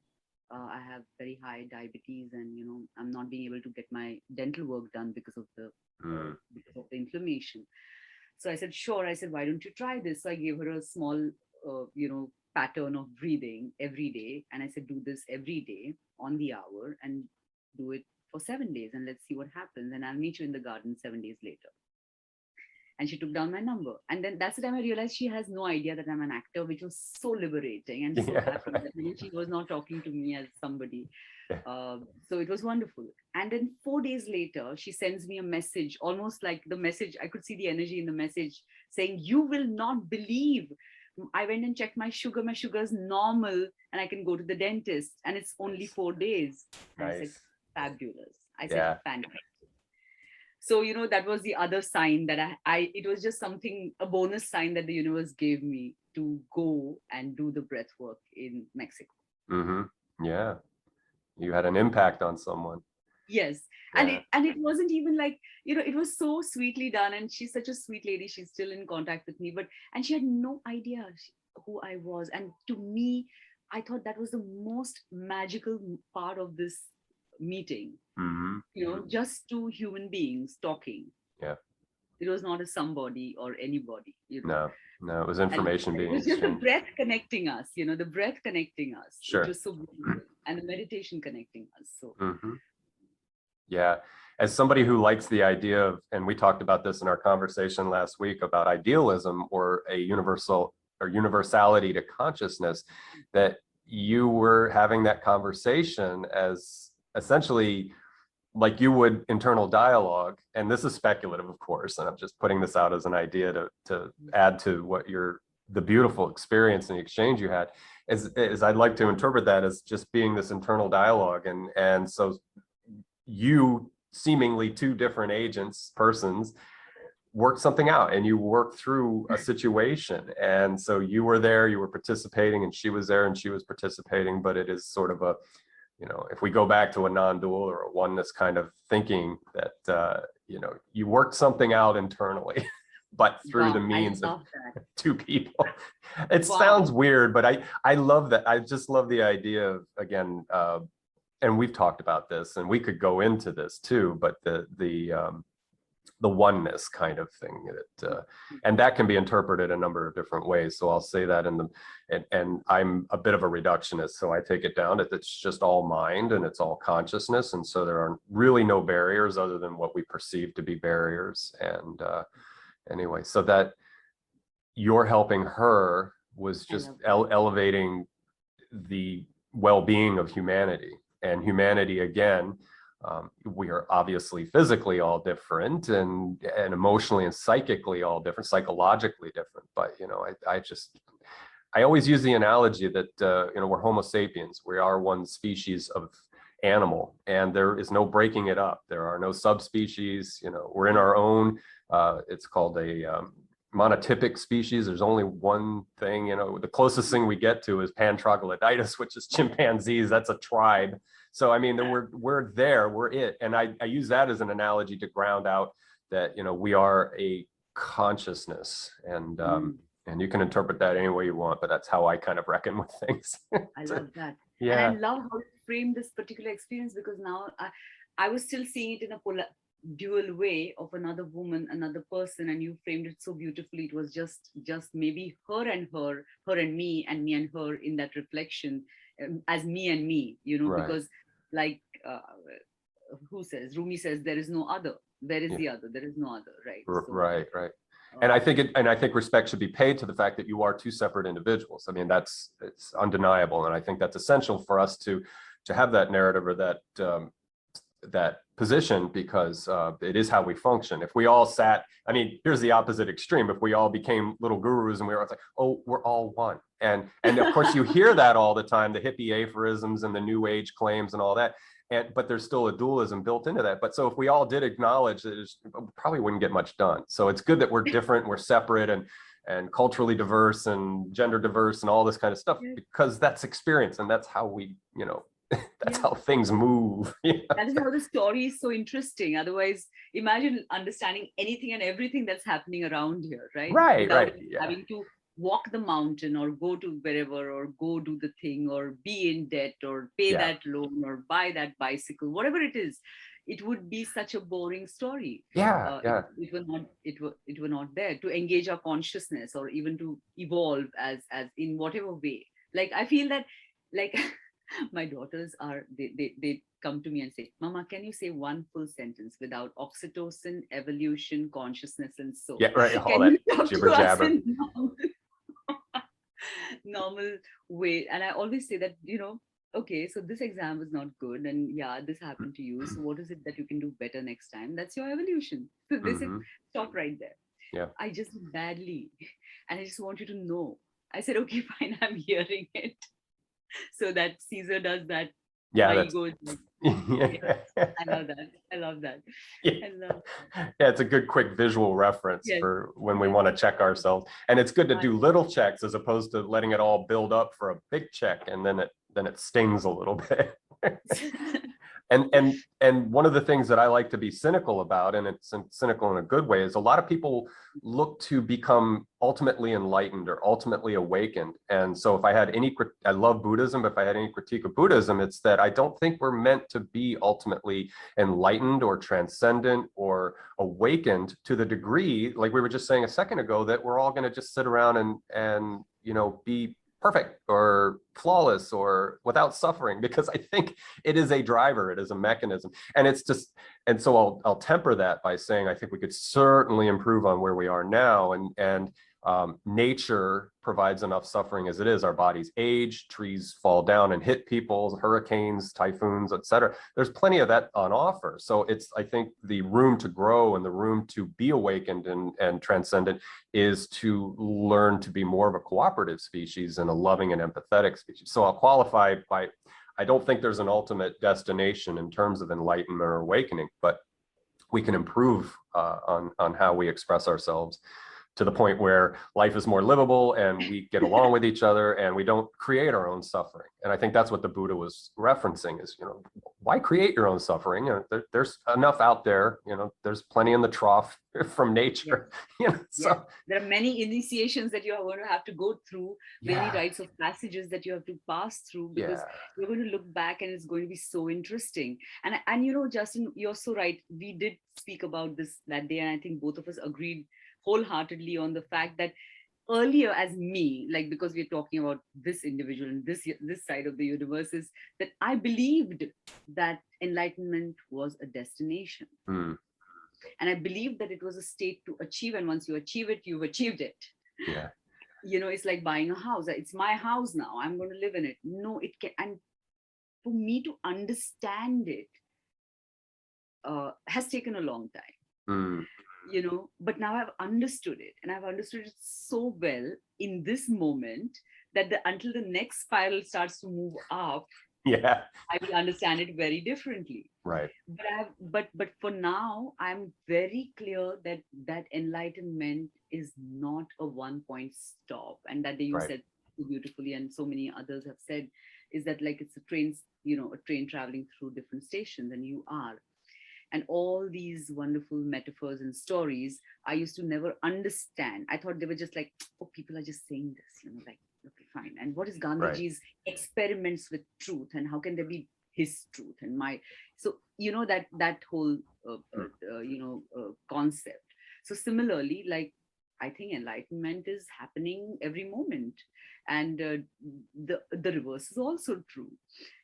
I have very high diabetes, and I'm not being able to get my dental work done because of the inflammation. So I said, sure. I said, why don't you try this? So I gave her a small, pattern of breathing every day. And I said, do this every day on the hour and do it for 7 days, and let's see what happens. And I'll meet you in the garden 7 days later. And she took down my number. And then that's the time I realized she has no idea that I'm an actor, which was so liberating and so happy that she was not talking to me as somebody. So it was wonderful. And then 4 days later, she sends me a message, almost like the message, I could see the energy in the message, saying, you will not believe. I went and checked my sugar. My sugar's normal and I can go to the dentist. And it's only 4 days. Nice. I said, fabulous. I said, fantastic. So, that was the other sign that it was just something, a bonus sign that the universe gave me to go and do the breath work in Mexico. Yeah. You had an impact on someone. Yes. Yeah. And it wasn't even like, it was so sweetly done. And she's such a sweet lady. She's still in contact with me, and she had no idea who I was. And to me, I thought that was the most magical part of this meeting. Just 2 human beings talking. Yeah. It was not a somebody or anybody. No, it was information being exchanged. It was just the breath connecting us, the breath connecting us. Sure. It was so beautiful. And the meditation connecting us. So. Yeah. As somebody who likes the idea of, and we talked about this in our conversation last week about idealism or a universality to consciousness, that you were having that conversation as essentially like you would internal dialogue. And this is speculative, of course, and I'm just putting this out as an idea to add to what the beautiful experience and the exchange you had, is I'd like to interpret that as just being this internal dialogue. And so you, seemingly 2 different persons, worked something out, and you worked through a situation. And so you were there, you were participating, and she was there and she was participating. But it is sort of a, if we go back to a non-dual or a oneness kind of thinking, that, you worked something out internally, but through the means of 2 people. It sounds weird, but I love that. I just love the idea of, again, and we've talked about this, and we could go into this too, but the oneness kind of thing, and that can be interpreted a number of different ways. So I'll say that and I'm a bit of a reductionist, so I take it down that it's just all mind and it's all consciousness, and so there are really no barriers other than what we perceive to be barriers. And anyway, so that you're helping her was just elevating the well-being of humanity. And humanity, again, we are obviously physically all different, and emotionally and psychically all different, psychologically different. But I always use the analogy that we're Homo sapiens. We are one species of animal, and there is no breaking it up. There are no subspecies. We're in our own. It's called a monotypic species. There's only one thing. The closest thing we get to is Pan-troglodytes, which is chimpanzees. That's a tribe. So I mean, we're there. We're it. And I use that as an analogy to ground out that we are a consciousness, and you can interpret that any way you want, but that's how I kind of reckon with things. I love that. Yeah. And I love how you frame this particular experience, because now I was still seeing it in a dual way of another woman, another person, and you framed it so beautifully. It was just maybe her and me, and me and her in that reflection, as me and me, Right. Because like Rumi says, there is no other. There is the other. There is no other, right? So, right. And I think respect should be paid to the fact that you are two separate individuals. I mean, it's undeniable, and I think that's essential for us to have that narrative, or that position, because it is how we function. If we all sat, I mean, here's the opposite extreme. If we all became little gurus and we were like, oh, we're all one, and of course you hear that all the time, the hippie aphorisms and the new age claims and all that. But there's still a dualism built into that. But so if we all did acknowledge that, we probably wouldn't get much done. So it's good that we're different, we're separate, and culturally diverse and gender diverse and all this kind of stuff, because that's experience, and that's how we, that's how things move. That is how the story is so interesting. Otherwise, imagine understanding anything and everything that's happening around here, right? Right. Having to walk the mountain, or go to wherever, or go do the thing, or be in debt, or pay that loan, or buy that bicycle, whatever it is. It would be such a boring story. It were not there to engage our consciousness, or even to evolve as in whatever way. Like I feel that, like my daughters they come to me and say, Mama, can you say one full sentence without oxytocin, evolution, consciousness, and soul? Yeah, right. All Can that you talk jibber to us jabber. in normal way? And I always say that, okay, so this exam was not good, and this happened to you. So what is it that you can do better next time? That's your evolution. So they said, stop right there. Yeah. I just did badly, and I just want you to know. I said, okay, fine, I'm hearing it. So that Caesar does that. My ego is like, I love that. Yeah, it's a good quick visual reference for when we want to check ourselves. And it's good to do little checks as opposed to letting it all build up for a big check, and then it stings a little bit. And one of the things that I like to be cynical about, and it's cynical in a good way, is a lot of people look to become ultimately enlightened or ultimately awakened. And so if I had I love Buddhism, but if I had any critique of Buddhism, it's that I don't think we're meant to be ultimately enlightened or transcendent or awakened to the degree, like we were just saying a second ago, that we're all going to just sit around and be perfect or flawless or without suffering, because I think it is a driver, it is a mechanism. And it's just, and so I'll temper that by saying I think we could certainly improve on where we are now, and nature provides enough suffering as it is. Our bodies age, trees fall down and hit people, hurricanes, typhoons, etc. There's plenty of that on offer. So it's, I think, the room to grow and the room to be awakened and transcendent is to learn to be more of a cooperative species and a loving and empathetic species. So I'll qualify by, I don't think there's an ultimate destination in terms of enlightenment or awakening, but we can improve on how we express ourselves to the point where life is more livable and we get along with each other and we don't create our own suffering. And I think that's what the Buddha was referencing is, why create your own suffering? There's enough out there, there's plenty in the trough from nature. So there are many initiations that you are going to have to go through, many rites of passages that you have to pass through, because you're going to look back and it's going to be so interesting. And Justin, you're so right. We did speak about this that day, and I think both of us agreed wholeheartedly on the fact that earlier, as me, like, because we're talking about this individual and this side of the universe, is that I believed that enlightenment was a destination. And I believed that it was a state to achieve, and once you achieve it, you've achieved it. it's like buying a house. It's my house now. I'm going to live in it. No, it can. And for me to understand it has taken a long time. But now I've understood it, and I've understood it so well in this moment that until the next spiral starts to move up, I will understand it very differently. Right. But for now, I'm very clear that enlightenment is not a one-point stop, and that you said so beautifully, and so many others have said, is that like it's a train traveling through different stations, and you are. And all these wonderful metaphors and stories, I used to never understand. I thought they were just like, oh, people are just saying this, like, okay, fine. And what is Gandhiji's experiments with truth, and how can there be his truth and my? So that whole concept. So similarly, like, I think enlightenment is happening every moment, and the reverse is also true.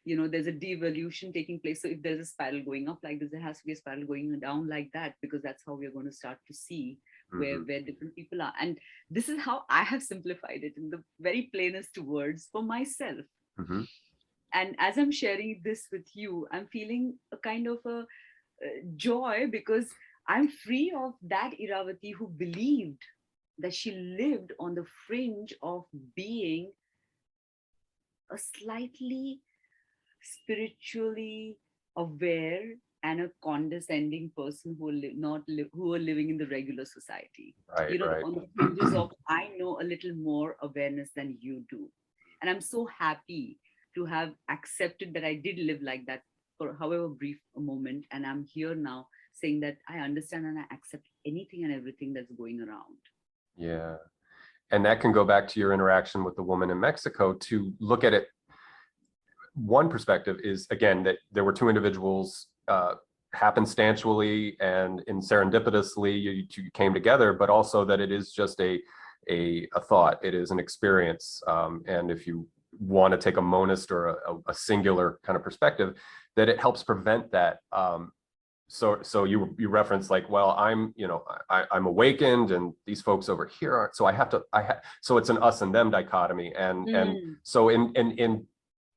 There's a devolution taking place. So if there's a spiral going up like this, there has to be a spiral going down like that, because that's how we're going to start to see where different people are. And this is how I have simplified it in the very plainest words for myself. And as I'm sharing this with you, I'm feeling a kind of a joy, because I'm free of that Irawati who believed that she lived on the fringe of being a slightly spiritually aware and a condescending person who are living in the regular society. On the fringes of, I know a little more awareness than you do. And I'm so happy to have accepted that I did live like that for however brief a moment. And I'm here now saying that I understand and I accept anything and everything that's going around. Yeah. And that can go back to your interaction with the woman in Mexico. To look at it, one perspective is, again, that there were two individuals happenstantially and serendipitously you came together, but also that it is just a thought, it is an experience. And if you want to take a monist or a singular kind of perspective, that it helps prevent that. So you reference like, well, I'm awakened and these folks over here aren't, so so it's an us and them dichotomy. And so in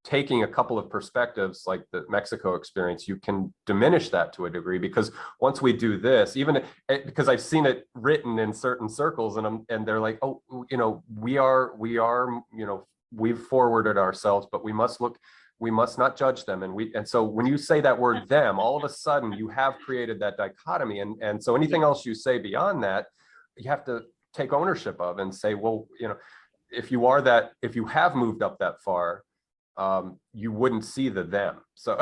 taking a couple of perspectives like the Mexico experience, you can diminish that to a degree, because once we do this, because I've seen it written in certain circles, and they're like, oh, we've forwarded ourselves, but we must not judge them. And so when you say that word them, all of a sudden you have created that dichotomy. And so anything else you say beyond that, you have to take ownership of and say, well, if you have moved up that far, you wouldn't see the them. So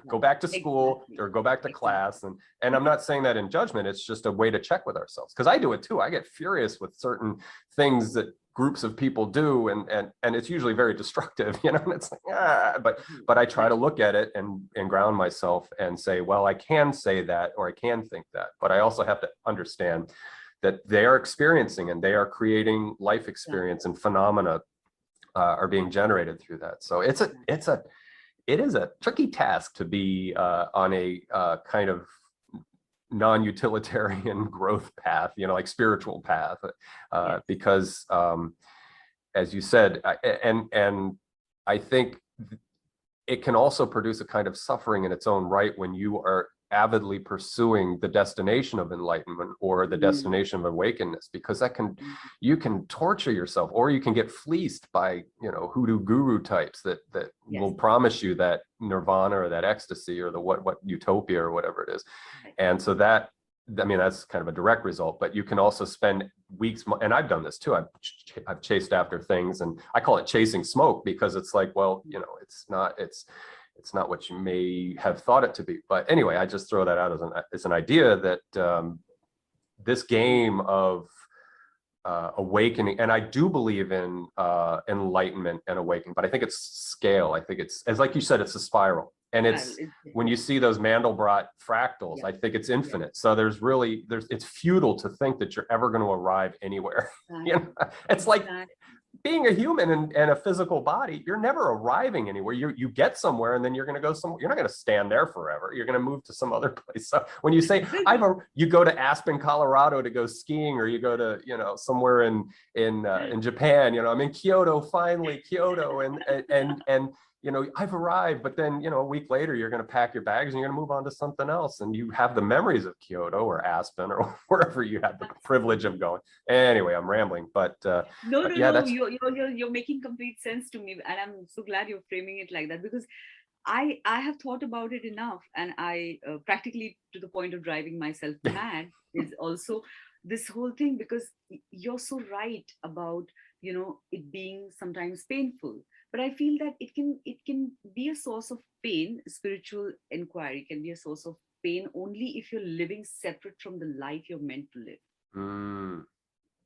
go back to school or go back to class. And I'm not saying that in judgment, it's just a way to check with ourselves. Because I do it too. I get furious with certain things that groups of people do, and it's usually very destructive, and it's like, but I try to look at it and ground myself and say, well, I can say that, or I can think that, but I also have to understand that they are experiencing and they are creating life experience, and phenomena are being generated through that. So it is a tricky task to be on a kind of non-utilitarian growth path, like spiritual path, because as you said, and I think it can also produce a kind of suffering in its own right when you are avidly pursuing the destination of enlightenment or the destination of awakeness, because you can torture yourself, or you can get fleeced by hoodoo guru types that will promise you that nirvana or that ecstasy or the what utopia or whatever it is. And so that's kind of a direct result, but you can also spend weeks, and I've done this too. I've chased after things, and I call it chasing smoke, because it's like, well, it's not what you may have thought it to be. But anyway, I just throw that out as an idea that this game of awakening, and I do believe in enlightenment and awakening, but I think it's scale. I think it's, as like you said, it's a spiral. And it's when you see those Mandelbrot fractals, I think it's infinite. So it's futile to think that you're ever going to arrive anywhere. It's like being a human and a physical body, you're never arriving anywhere. You get somewhere and then you're going to go somewhere. You're not going to stand there forever. You're going to move to some other place. So when you say you go to Aspen, Colorado to go skiing, or you go to, you know, somewhere in Japan, you know, I'm in Kyoto, finally Kyoto, and you know, I've arrived, but then, you know, a week later, you're going to pack your bags and you're going to move on to something else. And you have the memories of Kyoto or Aspen or wherever you had the privilege of going. Anyway, I'm rambling, but no, yeah, no, you're making complete sense to me. And I'm so glad you're framing it like that, because I have thought about it enough. And I practically, to the point of driving myself mad, is also this whole thing, because you're so right about, you know, it being sometimes painful. But I feel that it can be a source of pain. Spiritual inquiry can be a source of pain only if you're living separate from the life you're meant to live.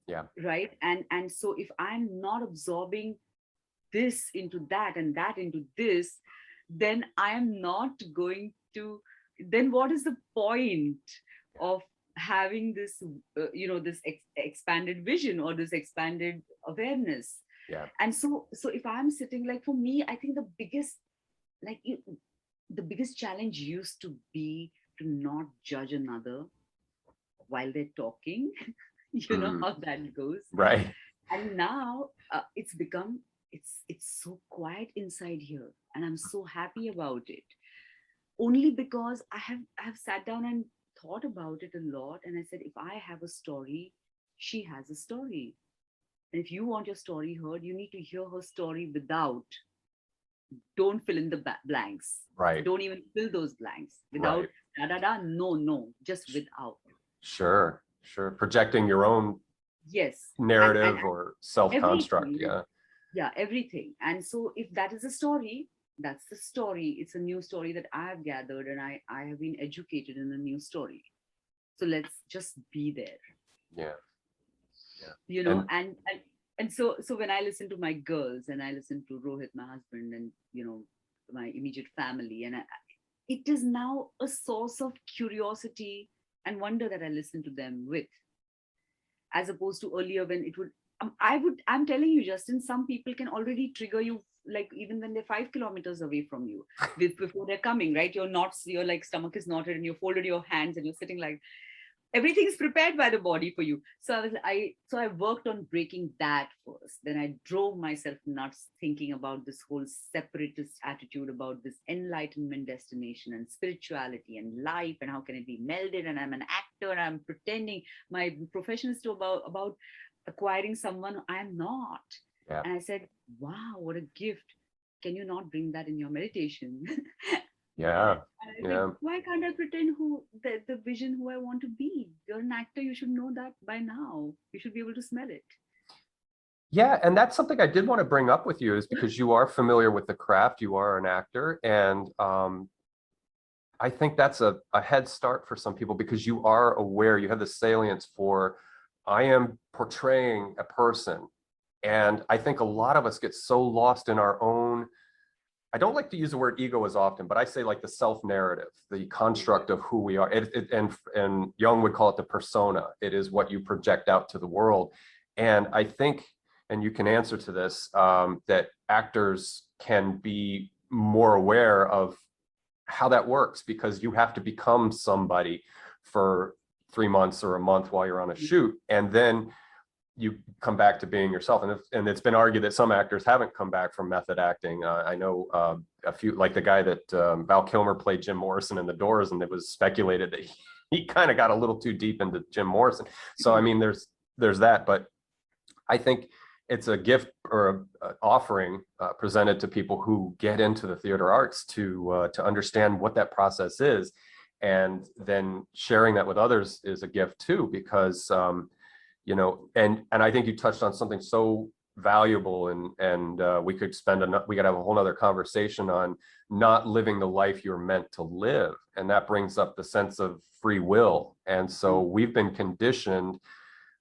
Yeah. Right. And so if I'm not absorbing this into that and that into this, then I am not going to, then what is the point of having this, you know, this expanded vision or this expanded awareness? Yeah. And so if I'm sitting, like, for me, I think the biggest challenge used to be to not judge another while they're talking. You know how that goes, right? And now it's become, it's so quiet inside here, and I'm so happy about it, only because I have sat down and thought about it a lot. And I said, if I have a story, she has a story. And if you want your story heard, you need to hear her story without, don't fill in the blanks. Right. Don't even fill those blanks. Without, right. Da, da, da, no, just without. Sure. Projecting your own narrative or self-construct. Yeah, everything. And so if that is a story, that's the story. It's a new story that I have gathered, and I have been educated in a new story. So let's just be there. Yeah. You know, and so when I listen to my girls, and I listen to Rohit, my husband, and, you know, my immediate family, and it is now a source of curiosity and wonder that I listen to them with, as opposed to earlier when it would, I'm telling you, Justin, some people can already trigger you, like even when they're 5 kilometers away from you, before they're coming, right? Your like stomach is knotted, and you folded your hands, and you're sitting like, everything's prepared by the body for you. So I worked on breaking that first. Then I drove myself nuts thinking about this whole separatist attitude about this enlightenment destination and spirituality and life, and how can it be melded? And I'm an actor, and I'm pretending my profession is about acquiring someone I'm not. Yeah. And I said, wow, what a gift. Can you not bring that in your meditation? Yeah. Like, why can't I pretend the vision who I want to be? You're an actor, you should know that by now. You should be able to smell it. Yeah, and that's something I did want to bring up with you, is because you are familiar with the craft, you are an actor, and I think that's a head start for some people, because you are aware, you have the salience for, I am portraying a person. And I think a lot of us get so lost in our own, I don't like to use the word ego as often, but I say like the self-narrative, the construct of who we are. And Jung would call it the persona. It is what you project out to the world. And I think, and you can answer to this, that actors can be more aware of how that works, because you have to become somebody for 3 months or a month while you're on a shoot. And then you come back to being yourself. And it's been argued that some actors haven't come back from method acting. I know a few, like the guy that Val Kilmer played Jim Morrison in The Doors, and it was speculated that he kind of got a little too deep into Jim Morrison. So, I mean, there's that, but I think it's a gift or an offering presented to people who get into the theater arts to understand what that process is. And then sharing that with others is a gift too, because you know, and I think you touched on something so valuable, and we could we could have a whole nother conversation on not living the life you're meant to live. And that brings up the sense of free will. And so we've been conditioned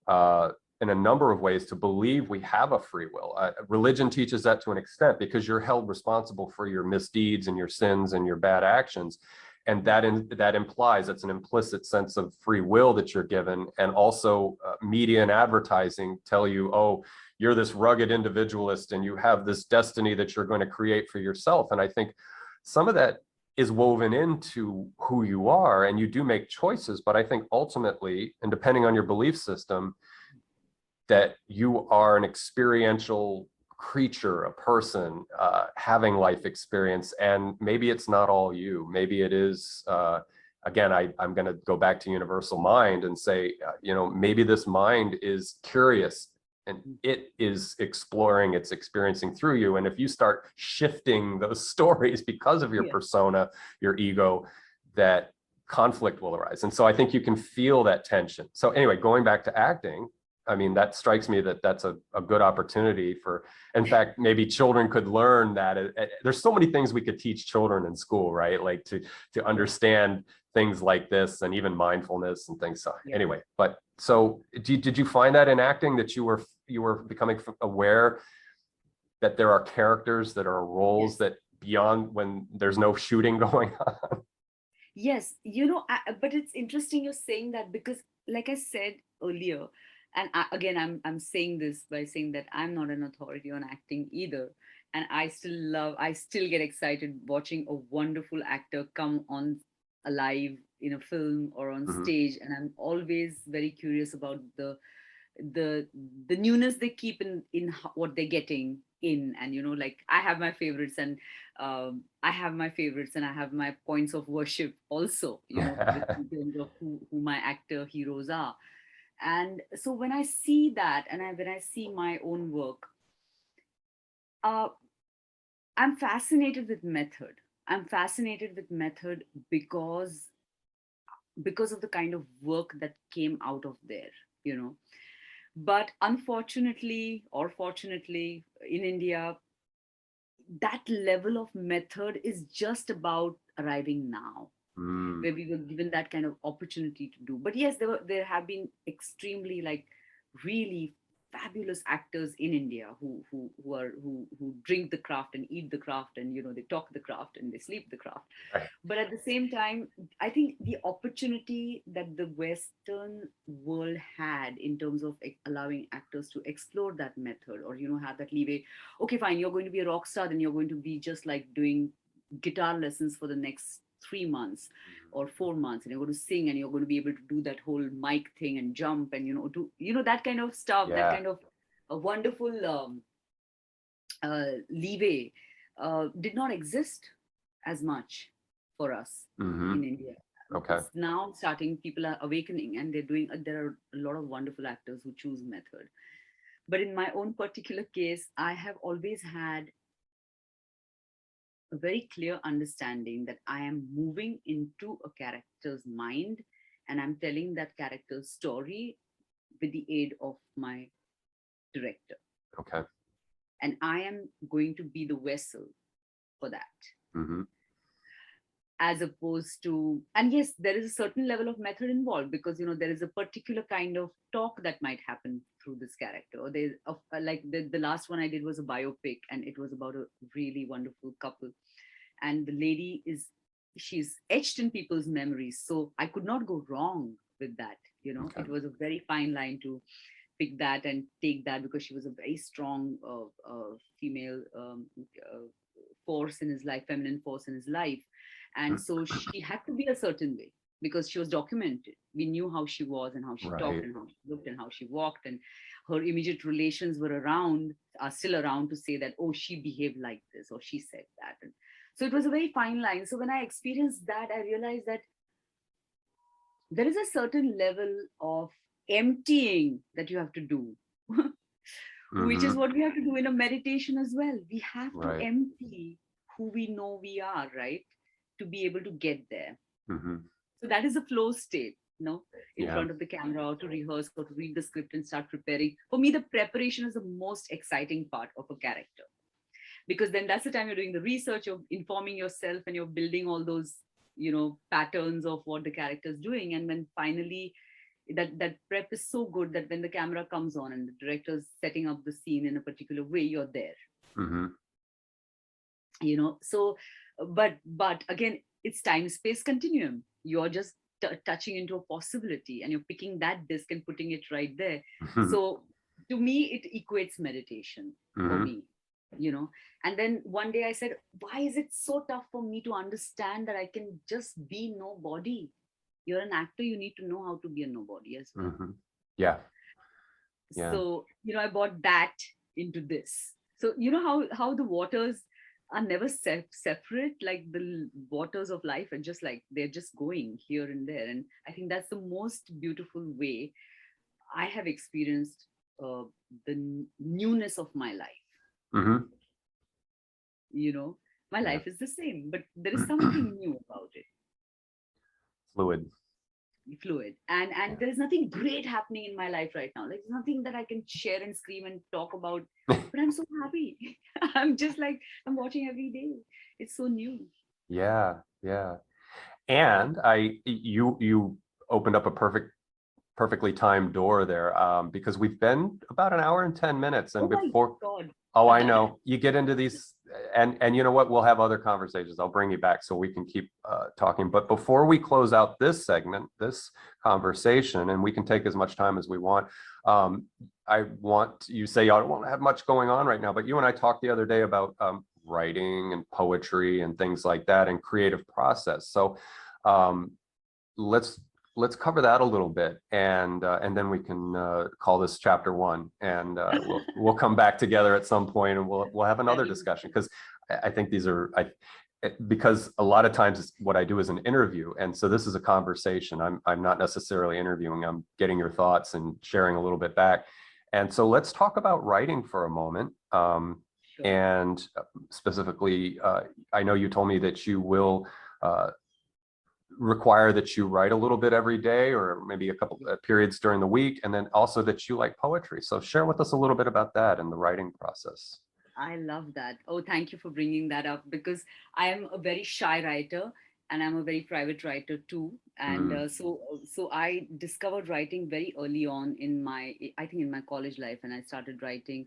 in a number of ways to believe we have a free will. Religion teaches that to an extent, because you're held responsible for your misdeeds and your sins and your bad actions. And that implies it's an implicit sense of free will that you're given. And also media and advertising tell you, oh, you're this rugged individualist and you have this destiny that you're going to create for yourself. And I think some of that is woven into who you are, and you do make choices. But I think ultimately, and depending on your belief system, that you are an experiential creature, a person having life experience, and maybe it's not all you. Maybe it is. Again, I'm going to go back to universal mind and say, maybe this mind is curious and it is exploring, it's experiencing through you. And if you start shifting those stories because of your persona, your ego, that conflict will arise. And so I think you can feel that tension. So anyway, going back to acting, I mean, that strikes me that that's a good opportunity for, in fact, maybe children could learn that. There's so many things we could teach children in school, right? Like to understand things like this and even mindfulness and things. So anyway, but so did you find that in acting that you were becoming aware that there are characters, that are roles that beyond when there's no shooting going on? Yes, but it's interesting you're saying that, because like I said earlier, and again, I'm saying this by saying that I'm not an authority on acting either. And I still get excited watching a wonderful actor come on alive in a film or on stage. And I'm always very curious about the newness they keep in what they're getting in. And like I have my favorites, and I have my points of worship also, in terms of who my actor heroes are. And so when I see that, and when I see my own work, I'm fascinated with method. I'm fascinated with method because of the kind of work that came out of there. But unfortunately or fortunately, in India, that level of method is just about arriving now, where we were given that kind of opportunity to do. But yes, there have been extremely, like, really fabulous actors in India who drink the craft and eat the craft, and they talk the craft and they sleep the craft. Right. But at the same time, I think the opportunity that the Western world had in terms of allowing actors to explore that method, or have that leeway. Okay, fine, you're going to be a rock star, then you're going to be just like doing guitar lessons for the next 3 months or 4 months, and you're going to sing, and you're going to be able to do that whole mic thing and jump and do that kind of stuff. That kind of a wonderful leeway did not exist as much for us in India. Okay. It's now people are awakening, and there are a lot of wonderful actors who choose method. But in my own particular case, I have always had a very clear understanding that I am moving into a character's mind, and I'm telling that character's story with the aid of my director. Okay. And I am going to be the vessel for that. As opposed to, and yes, there is a certain level of method involved, because there is a particular kind of talk that might happen through this character. Or there's like the last one I did was a biopic, and it was about a really wonderful couple, and the lady she's etched in people's memories, so I could not go wrong with that. Okay. It was a very fine line to pick that and take that, because she was a very strong female force in his life, feminine force in his life. And so she had to be a certain way, because she was documented. We knew how she was, and how she talked, and how she looked, and how she walked, and her immediate relations are still around to say that, oh, she behaved like this, or she said that. And so it was a very fine line. So when I experienced that, I realized that there is a certain level of emptying that you have to do, which is what we have to do in a meditation as well. We have to empty who we know we are, right? To be able to get there. So that is a flow state, in front of the camera, or to rehearse, or to read the script and start preparing. For me, the preparation is the most exciting part of a character, because then that's the time you're doing the research, you're informing yourself, and you're building all those, patterns of what the character is doing. And when finally that prep is so good that when the camera comes on and the director's setting up the scene in a particular way, you're there. So but again, it's time-space continuum. You're just touching into a possibility, and you're picking that disc and putting it right there. So to me, it equates meditation for me, you know. And then one day I said, why is it so tough for me to understand that I can just be nobody? You're an actor, you need to know how to be a nobody as well. Yeah. Yeah. So, you know, I brought that into this. So, you know how the waters are never separate, like the waters of life are just like, they're just going here and there. And I think that's the most beautiful way I have experienced the newness of my life. You know, my life is the same, but there is something new about it. Fluid. And there's nothing great happening in my life right now. Like, there's nothing that I can share and scream and talk about, but I'm so happy. I'm just like, I'm watching every day. It's so new. Yeah. And you opened up a perfectly timed door there, because we've been about an hour and 10 minutes, and before, oh, I know, you get into these, and you know what, we'll have other conversations. I'll bring you back so we can keep talking. But before we close out this segment, this conversation, and we can take as much time as we want, I want, you say you don't want to have much going on right now, but you and I talked the other day about writing and poetry and things like that, and creative process. So let's cover that a little bit, and then we can call this chapter 1, and we'll come back together at some point, and we'll have another discussion, because I think these are, because a lot of times what I do is an interview, and so this is a conversation. I'm not necessarily interviewing. I'm getting your thoughts and sharing a little bit back. And so let's talk about writing for a moment. And specifically, I know you told me that you will require that you write a little bit every day, or maybe a couple of periods during the week, and then also that you like poetry. So share with us a little bit about that and the writing process. I love that. Oh, thank you for bringing that up, because I am a very shy writer, and I'm a very private writer too. And so I discovered writing very early on in I think in my college life, and I started writing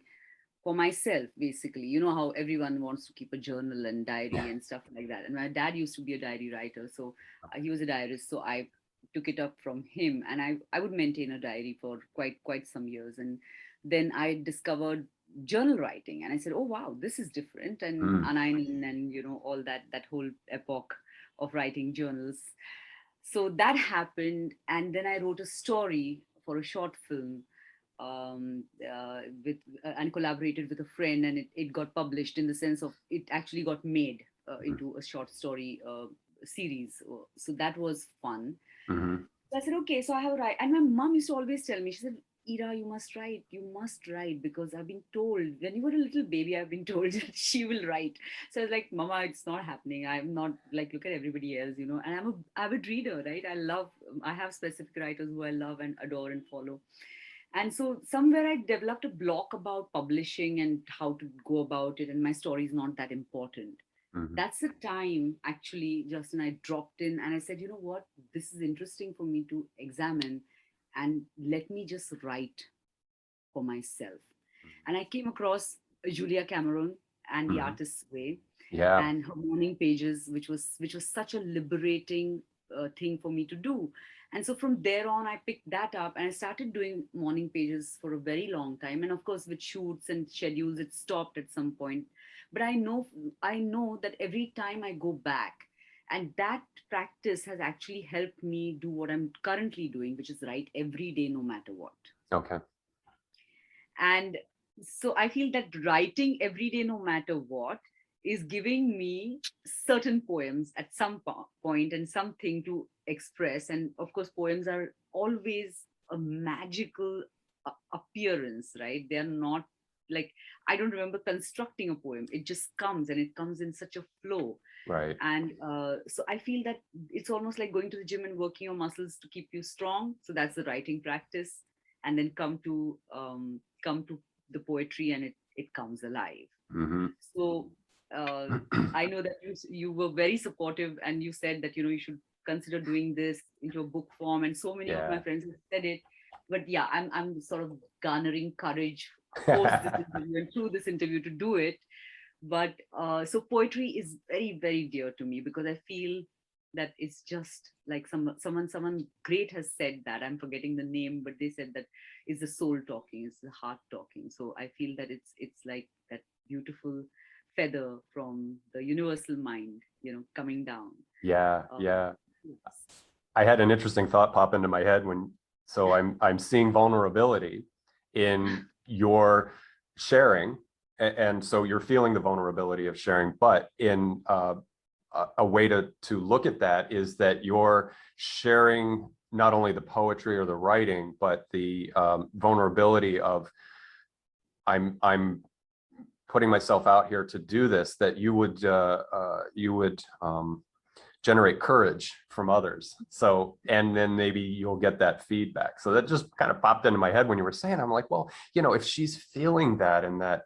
for myself, basically. You know how everyone wants to keep a journal and diary and stuff like that. And my dad used to be a diary writer, so he was a diarist. So I took it up from him, and I would maintain a diary for quite some years. And then I discovered journal writing, and I said, oh wow, this is different. And Anainin, and you know, all that whole epoch of writing journals. So that happened, and then I wrote a story for a short film, with and collaborated with a friend, and it got published, in the sense of it actually got made into a short story series. So that was fun. So I said, okay, so I have a write. And my mom used to always tell me, she said, Ira, you must write, because I've been told, when you were a little baby, I've been told that she will write. So I was like, Mama, it's not happening. I'm not, like, look at everybody else, you know, and I'm an avid reader, right? I have specific writers who I love and adore and follow. And so somewhere I developed a block about publishing and how to go about it, and my story is not that important. That's the time, actually, Justin, I dropped in and I said, you know what, this is interesting for me to examine, and let me just write for myself. And I came across Julia Cameron and The Artist's Way, and her morning pages, which was such a liberating thing for me to do. And so from there on, I picked that up, and I started doing morning pages for a very long time. And of course, with shoots and schedules, it stopped at some point. But I know that every time I go back, and that practice has actually helped me do what I'm currently doing, which is write every day, no matter what. Okay. And so I feel that writing every day, no matter what, is giving me certain poems at some point and something to express. And of course, poems are always a magical appearance, right? They're not like, I don't remember constructing a poem. It just comes, and it comes in such a flow. Right. And so I feel that it's almost like going to the gym and working your muscles to keep you strong. So that's the writing practice. And then come to the poetry, and it comes alive. So I know that you were very supportive, and you said that, you know, you should consider doing this into a book form, and so many of my friends have said it. But yeah, I'm sort of garnering courage post this interview and through this interview to do it. But so poetry is very, very dear to me, because I feel that it's just like someone great has said that. I'm forgetting the name, but they said that it's the soul talking, it's the heart talking. So I feel that it's like that beautiful feather from the universal mind, coming down. Yeah, yeah. Yes. I had an interesting thought pop into my head so I'm seeing vulnerability in your sharing, and so you're feeling the vulnerability of sharing, but in a way to look at that is that you're sharing not only the poetry or the writing, but the vulnerability of I'm putting myself out here to do this, that you would generate courage from others. So, and then maybe you'll get that feedback. So that just kind of popped into my head when you were saying, I'm like, well, if she's feeling that in that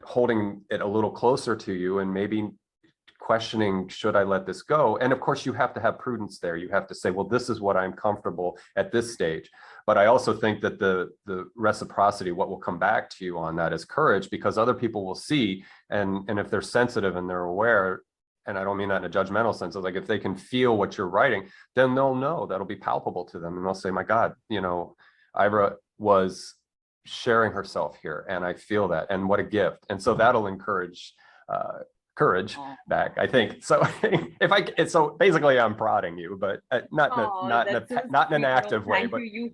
holding it a little closer to you and maybe questioning, should I let this go? And of course you have to have prudence there. You have to say, well, this is what I'm comfortable at this stage. But I also think that the reciprocity, what will come back to you on that is courage, because other people will see, and if they're sensitive and they're aware, and I don't mean that in a judgmental sense, of like, if they can feel what you're writing, then they'll know, that'll be palpable to them, and they'll say, my God, Ira was sharing herself here, and I feel that, and what a gift. And so that'll encourage courage back, I think. So so basically I'm prodding you, but not in an active way, but you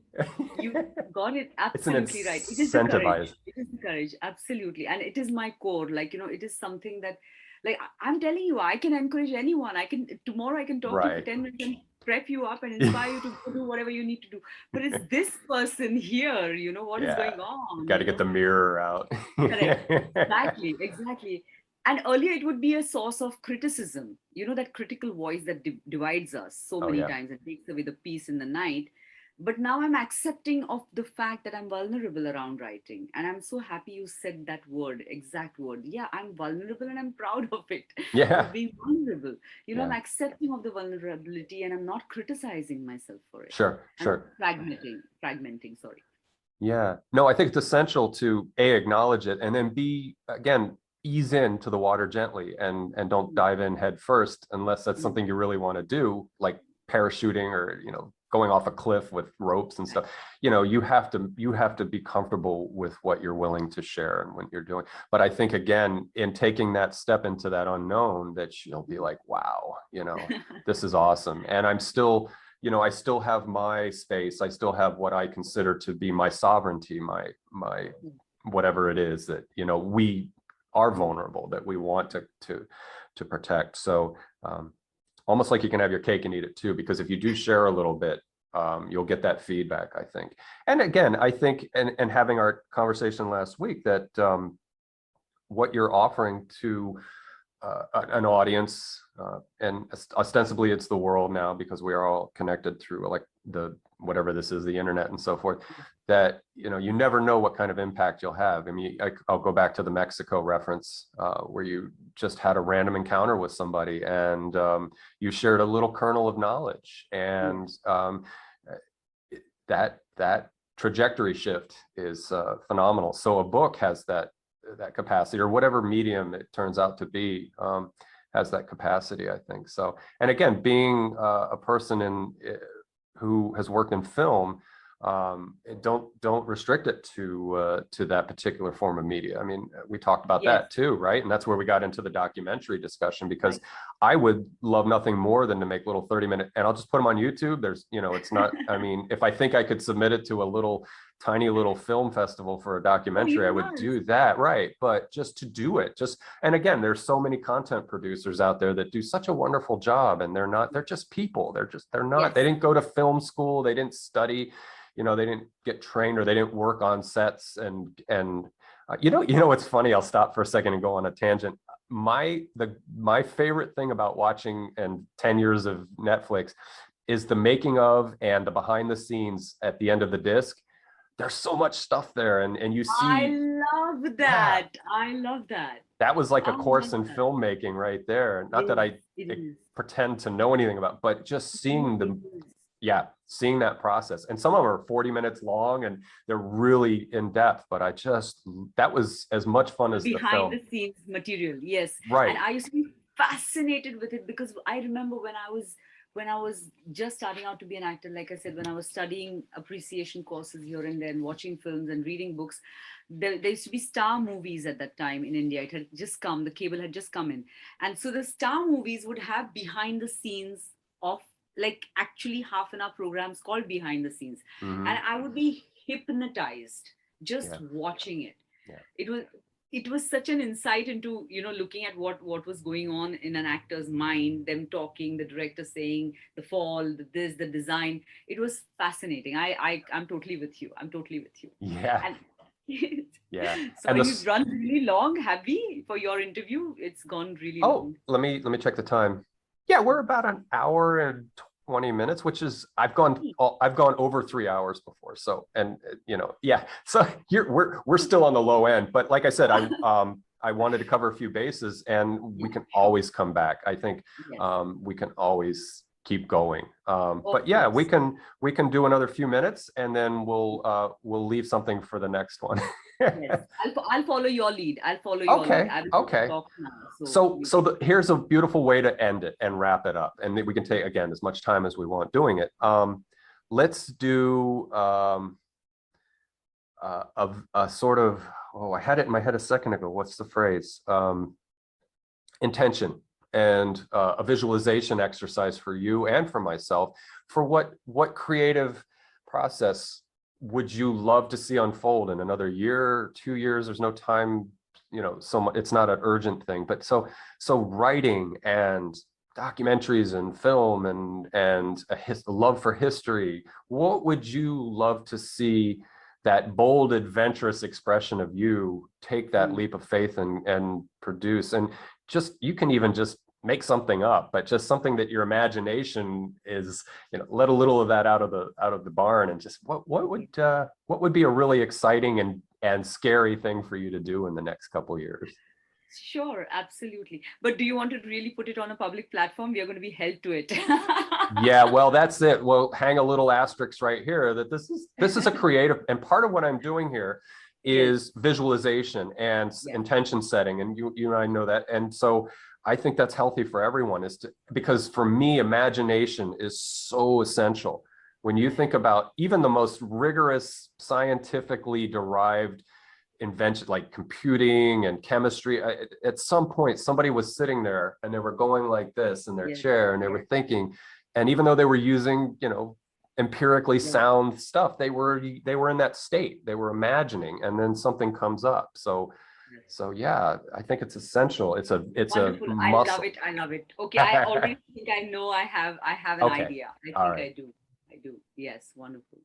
got it absolutely right. It is the courage. It is the courage, absolutely. And it is my core, like, it is something that, like, I'm telling you, I can encourage anyone. Tomorrow I can talk to you for 10 minutes and prep you up and inspire you to do whatever you need to do. But it's this person here, what is going on? Got to get the mirror out. Correct. Exactly. And earlier it would be a source of criticism, that critical voice that divides us so many times and takes away the peace in the night. But now I'm accepting of the fact that I'm vulnerable around writing. And I'm so happy you said that exact word. Yeah, I'm vulnerable and I'm proud of it. Yeah. Of being vulnerable. I'm accepting of the vulnerability and I'm not criticizing myself for it. Sure. Fragmenting, sorry. Yeah. No, I think it's essential to acknowledge it, and then again, ease into the water gently, and don't dive in head first unless that's something you really want to do, like parachuting or going off a cliff with ropes and stuff. You have to be comfortable with what you're willing to share and what you're doing. But I think, again, in taking that step into that unknown, that you'll be like, wow, this is awesome. And I'm still, I still have my space. I still have what I consider to be my sovereignty, my whatever it is that, we are vulnerable, that we want to protect. So almost like you can have your cake and eat it too, because if you do share a little bit, you'll get that feedback, I think. And again, I think, and having our conversation last week, that what you're offering to an audience, and ostensibly it's the world now, because we are all connected through like whatever this is, the internet and so forth, that you never know what kind of impact you'll have. I mean, I'll go back to the Mexico reference, where you just had a random encounter with somebody, and you shared a little kernel of knowledge, and that trajectory shift is phenomenal. So a book has that capacity, or whatever medium it turns out to be, has that capacity, I think. So, and again, being a person who has worked in film, don't restrict it to that particular form of media. I mean, we talked about that too, right? And that's where we got into the documentary discussion, because I would love nothing more than to make little 30-minute, and I'll just put them on YouTube. There's, it's not, I mean, if I think I could submit it to a tiny little film festival for a documentary, I would do that, right? But just to do it, and again, there's so many content producers out there that do such a wonderful job, and they're just people. They didn't go to film school. They didn't study, they didn't get trained, or they didn't work on sets. And what's funny, I'll stop for a second and go on a tangent. My favorite thing about watching and 10 years of Netflix is the making of and the behind the scenes at the end of the disc. There's so much stuff there, and you see. I love that. Yeah. I love that. That was like a course in filmmaking right there. Not that I pretend to know anything about, but just seeing seeing that process. And some of them are 40 minutes long, and they're really in depth, but that was as much fun as the film. Behind the scenes material, yes. Right. And I used to be fascinated with it, because I remember when I was just starting out to be an actor, like I said, when I was studying appreciation courses here and there and watching films and reading books, there used to be star movies at that time in India. It had just come, the cable had just come in. And so the star movies would have behind the scenes of, like, actually half an hour programs called behind the scenes. Mm-hmm. And I would be hypnotized just Yeah. watching it. Yeah. It was such an insight into, looking at what was going on in an actor's mind, them talking, the director saying the fall, the design. It was fascinating. I'm totally with you. I'm totally with you. Yeah. And Yeah. so we've run really long, have we, for your interview? It's gone really long. Let me check the time. Yeah, we're about an hour and 20 minutes, which is I've gone over 3 hours before. So, and yeah. So we're still on the low end, but like I said, I wanted to cover a few bases, and we can always come back. I think we can always keep going. But yeah, we can do another few minutes, and then we'll leave something for the next one. Yes, I'll follow your lead. I'll follow your lead. I will talk now, so here's a beautiful way to end it and wrap it up, and we can take again as much time as we want doing it. Let's do a sort of, I had it in my head a second ago. What's the phrase? Intention, and a visualization exercise for you and for myself, for what creative process would you love to see unfold in another year, 2 years? There's no time, so much, it's not an urgent thing, but so writing and documentaries and film and a love for history. What would you love to see that bold, adventurous expression of you take that leap of faith and produce? And just, you can even just make something up, but just something that your imagination is, let a little of that out of the barn, and just what would be a really exciting and scary thing for you to do in the next couple of years? Sure, absolutely. But do you want to really put it on a public platform? We are going to be held to it. Yeah, well, that's it. Well, hang a little asterisk right here that this is a creative, and part of what I'm doing here is visualization and intention setting, and you and I know that, and so I think that's healthy for everyone, because for me, imagination is so essential. When you think about even the most rigorous, scientifically derived invention, like computing and chemistry, at some point, somebody was sitting there and they were going like this in their chair, and they were thinking, and even though they were using, empirically sound stuff, they were in that state, they were imagining, and then something comes up. So yeah, I think it's essential. It's Wonderful. a muscle. I love it. Okay, I already think I know I have an idea. I do. Yes, wonderful.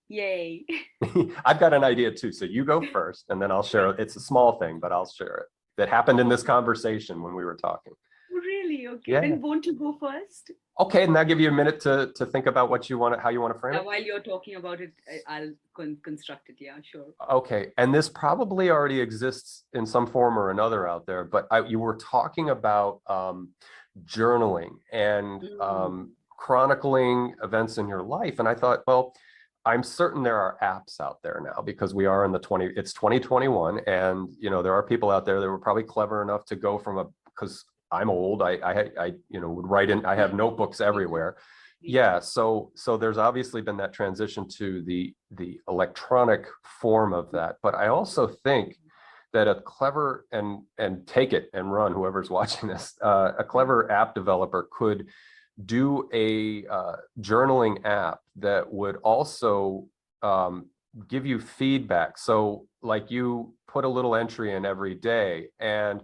Yay. I've got an idea too. So you go first, and then I'll share it. It's a small thing, but I'll share it. That happened in this conversation when we were talking. Really? Okay. Yeah. Then won't you go first? Okay, and I'll give you a minute to think about how you want to frame it. While you're talking about it, I'll construct it. Yeah, sure. Okay, and this probably already exists in some form or another out there, but you were talking about journaling and chronicling events in your life, and I thought, well, I'm certain there are apps out there now, because we are in it's 2021, and there are people out there that were probably clever enough to go from because I'm old, I would write in, I have notebooks everywhere. Yeah, so there's obviously been that transition to the electronic form of that, but I also think that a clever, and take it and run, whoever's watching this, a clever app developer could do a journaling app that would also give you feedback. So like, you put a little entry in every day, and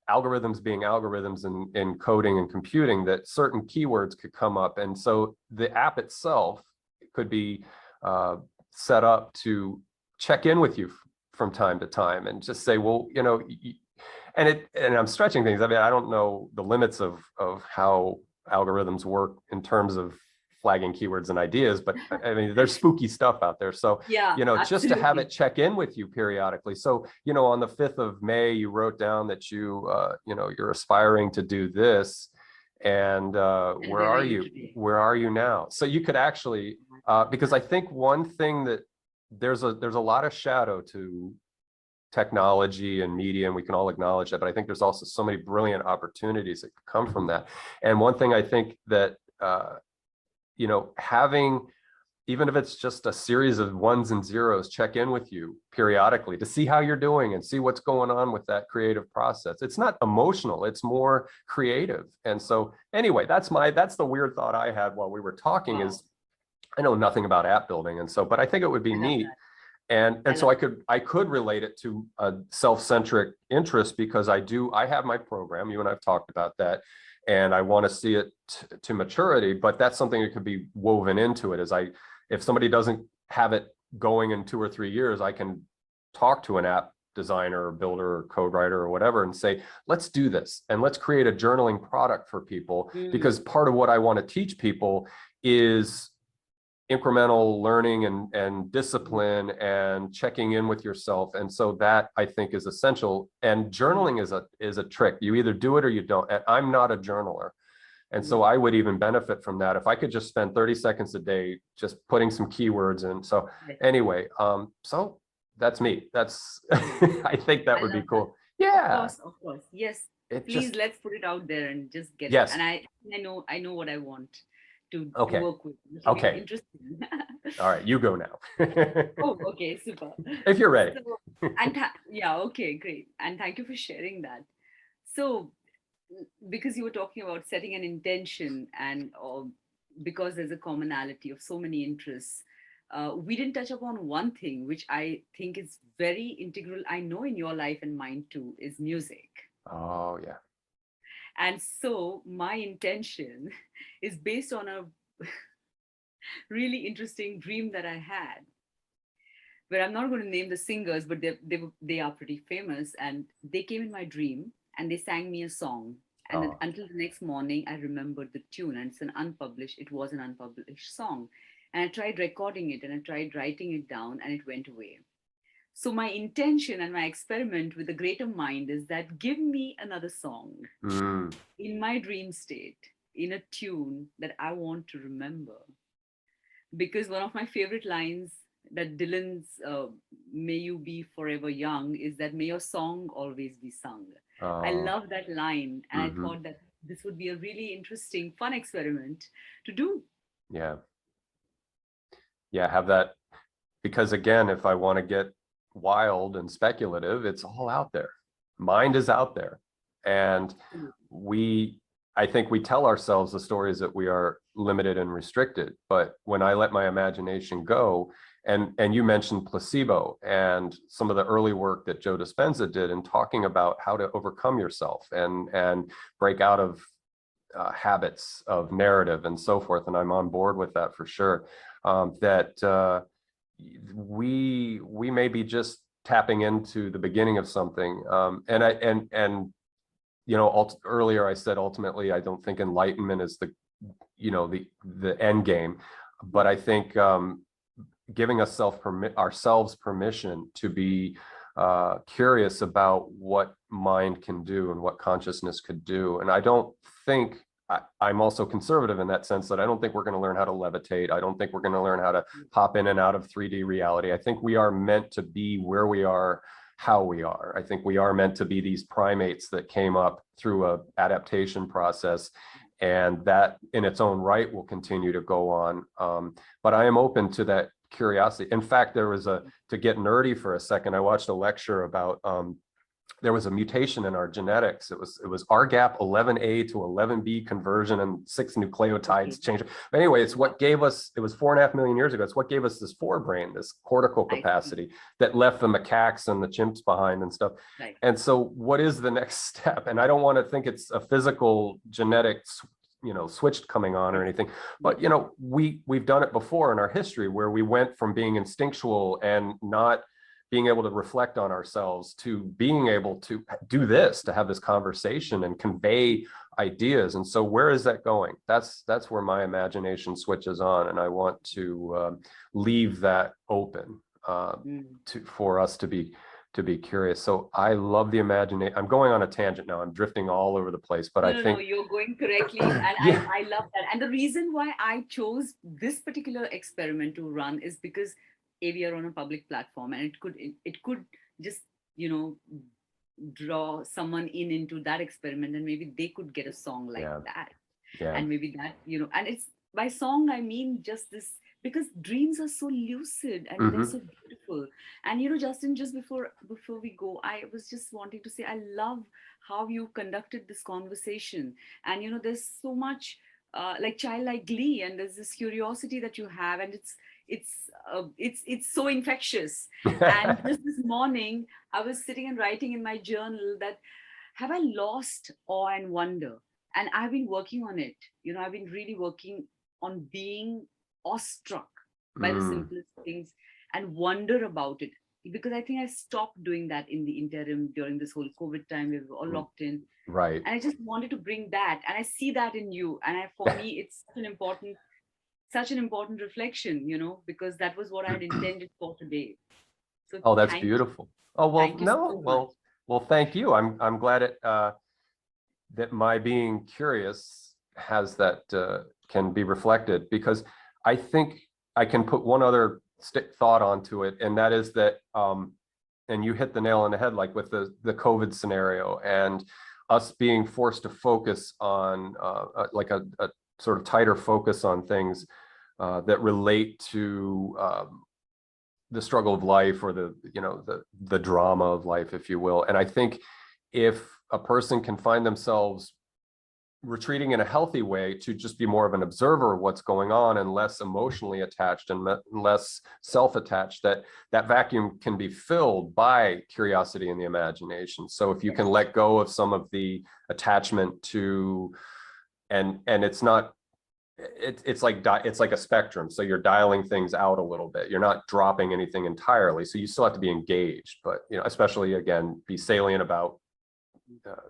algorithms being algorithms in coding and computing, that certain keywords could come up. And so the app itself could be set up to check in with you from time to time, and just say, well, and I'm stretching things. I mean, I don't know the limits of how algorithms work in terms of flagging keywords and ideas, but I mean, there's spooky stuff out there. So, just to have it check in with you periodically. So, on the 5th of May, you wrote down that you're aspiring to do this, and where are you? Where are you now? So you could actually, because I think one thing that there's a lot of shadow to technology and media, and we can all acknowledge that, but I think there's also so many brilliant opportunities that come from that. And one thing I think that, having, even if it's just a series of ones and zeros, check in with you periodically to see how you're doing and see what's going on with that creative process. It's not emotional, it's more creative. And so anyway, that's the weird thought I had while we were talking. Wow. Is I know nothing about app building. And so, but I think it would be neat. And so I could relate it to a self-centric interest, because I have my program, you and I've talked about that, and I want to see it to maturity, but that's something that could be woven into it. If somebody doesn't have it going in 2 or 3 years, I can talk to an app designer or builder or code writer or whatever and say, let's do this and let's create a journaling product for people. Because part of what I want to teach people is incremental learning and discipline and checking in with yourself. And so that, I think, is essential. And journaling is a trick. You either do it or you don't. And I'm not a journaler. And so I would even benefit from that if I could just spend 30 seconds a day just putting some keywords in. So anyway, so that's me. That's I think that would be cool. That. Yeah. Of course. Yes. Please, let's put it out there and just get it. And I know what I want to work with. Okay. Interesting. All right, you go now. Oh, okay, super. If you're ready. So, okay, great. And thank you for sharing that. So, because you were talking about setting an intention, and because there's a commonality of so many interests, we didn't touch upon one thing which I think is very integral, I know, in your life and mine too, is music. Oh, yeah. And so my intention is based on a really interesting dream that I had, where I'm not going to name the singers, but they are pretty famous. And they came in my dream and they sang me a song. And then until the next morning, I remembered the tune, and it was an unpublished song. And I tried recording it and I tried writing it down, and it went away. So my intention and my experiment with the greater mind is that give me another song in my dream state, in a tune that I want to remember. Because one of my favorite lines that Dylan's May You Be Forever Young is that may your song always be sung. I love that line. And I thought that this would be a really interesting, fun experiment to do. Yeah. Yeah, have that. Because again, if I want to get wild and speculative, it's all out there. Mind is out there. And I think we tell ourselves the stories that we are limited and restricted. But when I let my imagination go, and you mentioned placebo and some of the early work that Joe Dispenza did in talking about how to overcome yourself and break out of habits of narrative and so forth. And I'm on board with that for sure. That we may be just tapping into the beginning of something. Earlier I said, ultimately, I don't think enlightenment is the end game, but I think giving ourselves permission to be curious about what mind can do and what consciousness could do. And I don't think, I'm also conservative in that sense, that I don't think we're going to learn how to levitate. I don't think we're going to learn how to pop in and out of 3D reality. I think we are meant to be where we are, how we are. I think we are meant to be these primates that came up through a adaptation process, and that in its own right will continue to go on. But I am open to that curiosity. In fact, to get nerdy for a second, I watched a lecture about there was a mutation in our genetics. It was RGAP 11A to 11B conversion, and 6 nucleotides changed. But anyway, it's what gave us, it was 4.5 million years ago. It's what gave us this forebrain, this cortical capacity that left the macaques and the chimps behind and stuff. Right. And so what is the next step? And I don't want to think it's a physical genetic switch coming on or anything, but we've done it before in our history, where we went from being instinctual and not being able to reflect on ourselves to being able to do this, to have this conversation and convey ideas. And so where is that going? That's where my imagination switches on, and I want to leave that open for us to be curious. So I love the imagination. I'm going on a tangent now. I'm drifting all over the place, but I think you're going correctly. And I love that. And the reason why I chose this particular experiment to run is because we are on a public platform, and it could just you know, draw someone into that experiment, and maybe they could get a song like that. Yeah. And maybe that, you know, and it's by song I mean just this, because dreams are so lucid and they're so beautiful. And you know, Justin, just before we go, I was just wanting to say I love how you conducted this conversation. And you know, there's so much like childlike glee, and there's this curiosity that you have, and it's so infectious. And just this morning I was sitting and writing in my journal that, have I lost awe and wonder? And I've been working on it. You know, I've been really working on being awestruck by the simplest things and wonder about it, because I think I stopped doing that in the interim during this whole COVID time. We were all locked in, right? And I just wanted to bring that, and I see that in you. And for me, it's such an important reflection, you know, because that was what I had intended for today. So oh, that's beautiful. Oh, well, thank you so much. Well, thank you. I'm glad that my being curious has that can be reflected, because I think I can put one other thought onto it, and that is that, and you hit the nail on the head, like with the COVID scenario and us being forced to focus on like a sort of tighter focus on things that relate to the struggle of life, or the drama of life, if you will. And I think if a person can find themselves retreating in a healthy way to just be more of an observer of what's going on, and less emotionally attached and less self-attached, that vacuum can be filled by curiosity and the imagination. So if you can let go of some of the attachment to, and it's not, it's like a spectrum. So you're dialing things out a little bit. You're not dropping anything entirely. So you still have to be engaged, but you know, especially again, be salient about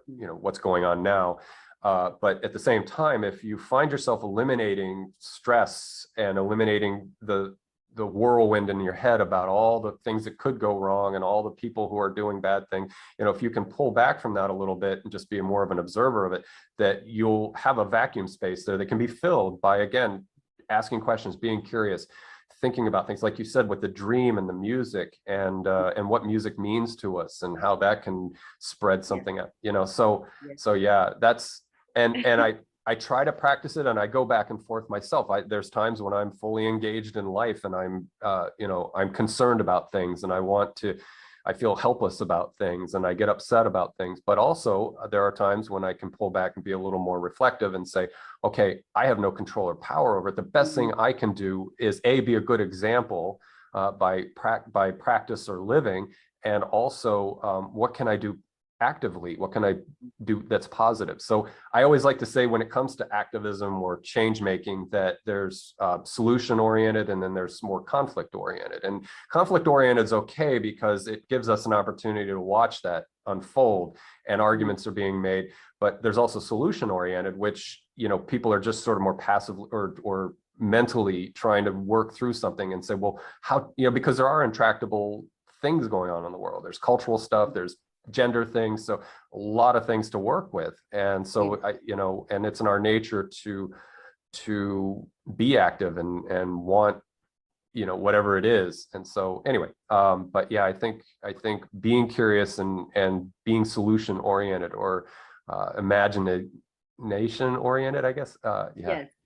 you know, what's going on now. But at the same time, if you find yourself eliminating stress and eliminating the whirlwind in your head about all the things that could go wrong and all the people who are doing bad things, you know, if you can pull back from that a little bit and just be more of an observer of it, that you'll have a vacuum space there that can be filled by, again, asking questions, being curious, thinking about things like you said with the dream and the music, and what music means to us and how that can spread something up, you know. So yeah, that's, and I try to practice it, and I go back and forth myself. There's times when I'm fully engaged in life, and I'm you know, I'm concerned about things, and I feel helpless about things, and I get upset about things. But also there are times when I can pull back and be a little more reflective and say, okay, I have no control or power over it. The best thing I can do is be a good example by practice or living, and also what can I do actively? What can I do that's positive? So I always like to say, when it comes to activism or change making, that there's solution oriented, and then there's more conflict oriented. And conflict oriented is okay because it gives us an opportunity to watch that unfold, and arguments are being made. But there's also solution oriented, which, you know, people are just sort of more passive or mentally trying to work through something and say, well, how, you know, because there are intractable things going on in the world. There's cultural stuff, there's gender things, so a lot of things to work with. And so you know, and it's in our nature to be active and want, you know, whatever it is. And so anyway, but yeah, I think being curious and being solution oriented, or imagination oriented, I guess,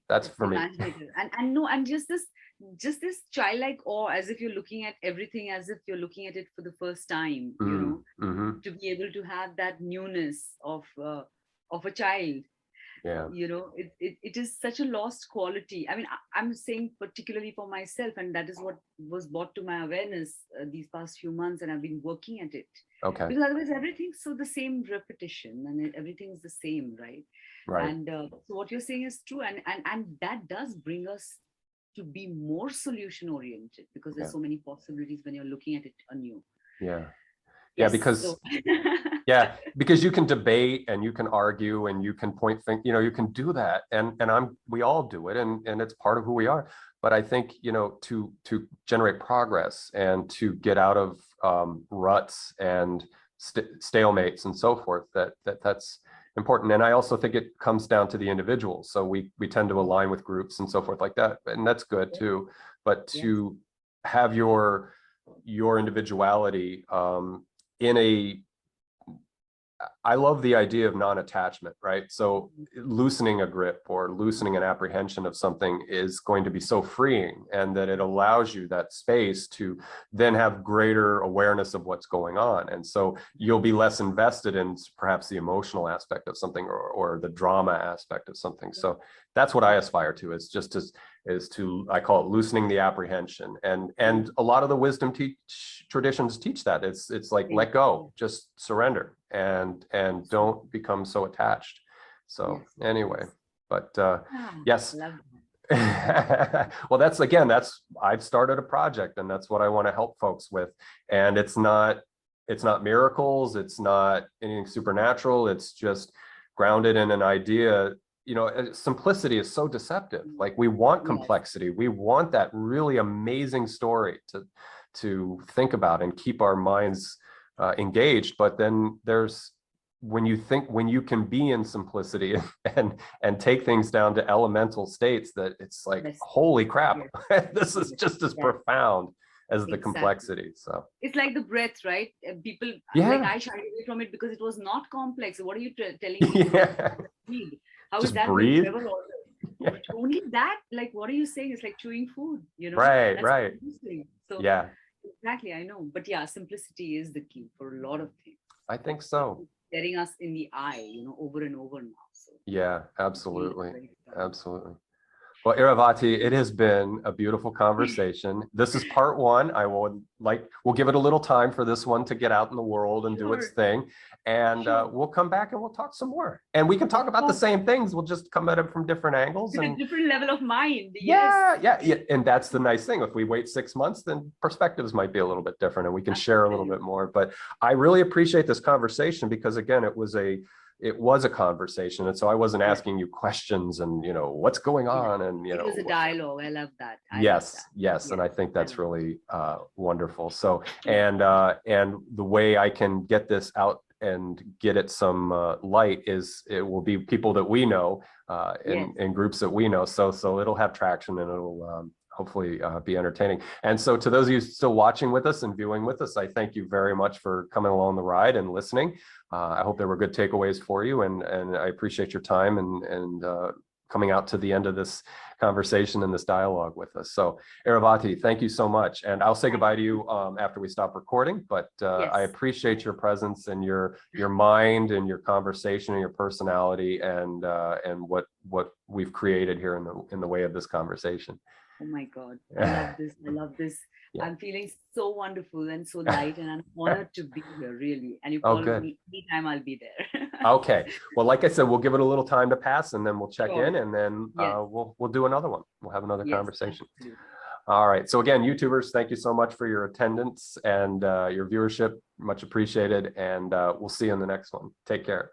that's for me. And no, and just this childlike awe, as if you're looking at everything as if you're looking at it for the first time, you know, to be able to have that newness of a child. You know, it is such a lost quality. I mean, I'm saying particularly for myself, and that is what was brought to my awareness these past few months, and I've been working at it. Okay. Because otherwise everything's so the same repetition, and everything's the same, right? And so what you're saying is true, and that does bring us to be more solution oriented, because there's so many possibilities when you're looking at it anew. Because because you can debate and you can argue and you can point things, you know, you can do that, and we all do it, and it's part of who we are. But I think, you know, to generate progress and to get out of ruts and stalemates and so forth, that's important. And I also think it comes down to the individual. So we tend to align with groups and so forth like that, and that's good too. But to have your individuality in a, I love the idea of non-attachment, right? So loosening a grip or loosening an apprehension of something is going to be so freeing, and that it allows you that space to then have greater awareness of what's going on. And so you'll be less invested in perhaps the emotional aspect of something, or the drama aspect of something. So that's what I aspire to, is just is to, I call it loosening the apprehension. And a lot of the wisdom traditions teach that. It's like, let go, just surrender, and don't become so attached. So anyway, but yes. Well, that's, again, I've started a project, and that's what I want to help folks with. And it's not miracles, it's not anything supernatural, it's just grounded in an idea. You know, simplicity is so deceptive. Like, we want complexity. We want that really amazing story to think about and keep our minds engaged. But then there's, when you can be in simplicity and take things down to elemental states, that it's like, holy crap, this is just as profound as the complexity. So it's like the breath, right? People, like, I shied away from it because it was not complex. What are you telling me? How just is that breathe? Only that, like, what are you saying? It's like chewing food, you know? Right, that's right. So yeah, exactly, I know. But yeah, simplicity is the key for a lot of things. I think so. Staring us in the eye, you know, over and over now. So yeah, absolutely, absolutely. Well, Irawati, it has been a beautiful conversation. This is part one. We'll give it a little time for this one to get out in the world and do its thing. And we'll come back and we'll talk some more. And we can talk about the same things. We'll just come at it from different angles. With a different level of mind. Yeah. And that's the nice thing. If we wait 6 months, then perspectives might be a little bit different, and we can share a little bit more. But I really appreciate this conversation, because, again, it was a conversation. And so I wasn't asking you questions and, you know, what's going on, and, you know, it was a dialogue. I love that. Yes. And I think that's really wonderful. So, and the way I can get this out and get it some light is, it will be people that we know in groups that we know. So it'll have traction, and it'll hopefully be entertaining. And so, to those of you still watching with us and viewing with us, I thank you very much for coming along the ride and listening. I hope there were good takeaways for you, and I appreciate your time and coming out to the end of this conversation and this dialogue with us. So, Irawati, thank you so much. And I'll say goodbye to you after we stop recording, but I appreciate your presence and your mind and your conversation and your personality, and what we've created here in the way of this conversation. Oh my God, I love this. Yeah. I'm feeling so wonderful and so light, and I'm honored to be here, really. And you call me anytime, I'll be there. Okay. Well, like I said, we'll give it a little time to pass, and then we'll check in, and then we'll do another one. We'll have another conversation. Absolutely. All right. So again, YouTubers, thank you so much for your attendance and your viewership. Much appreciated. And we'll see you in the next one. Take care.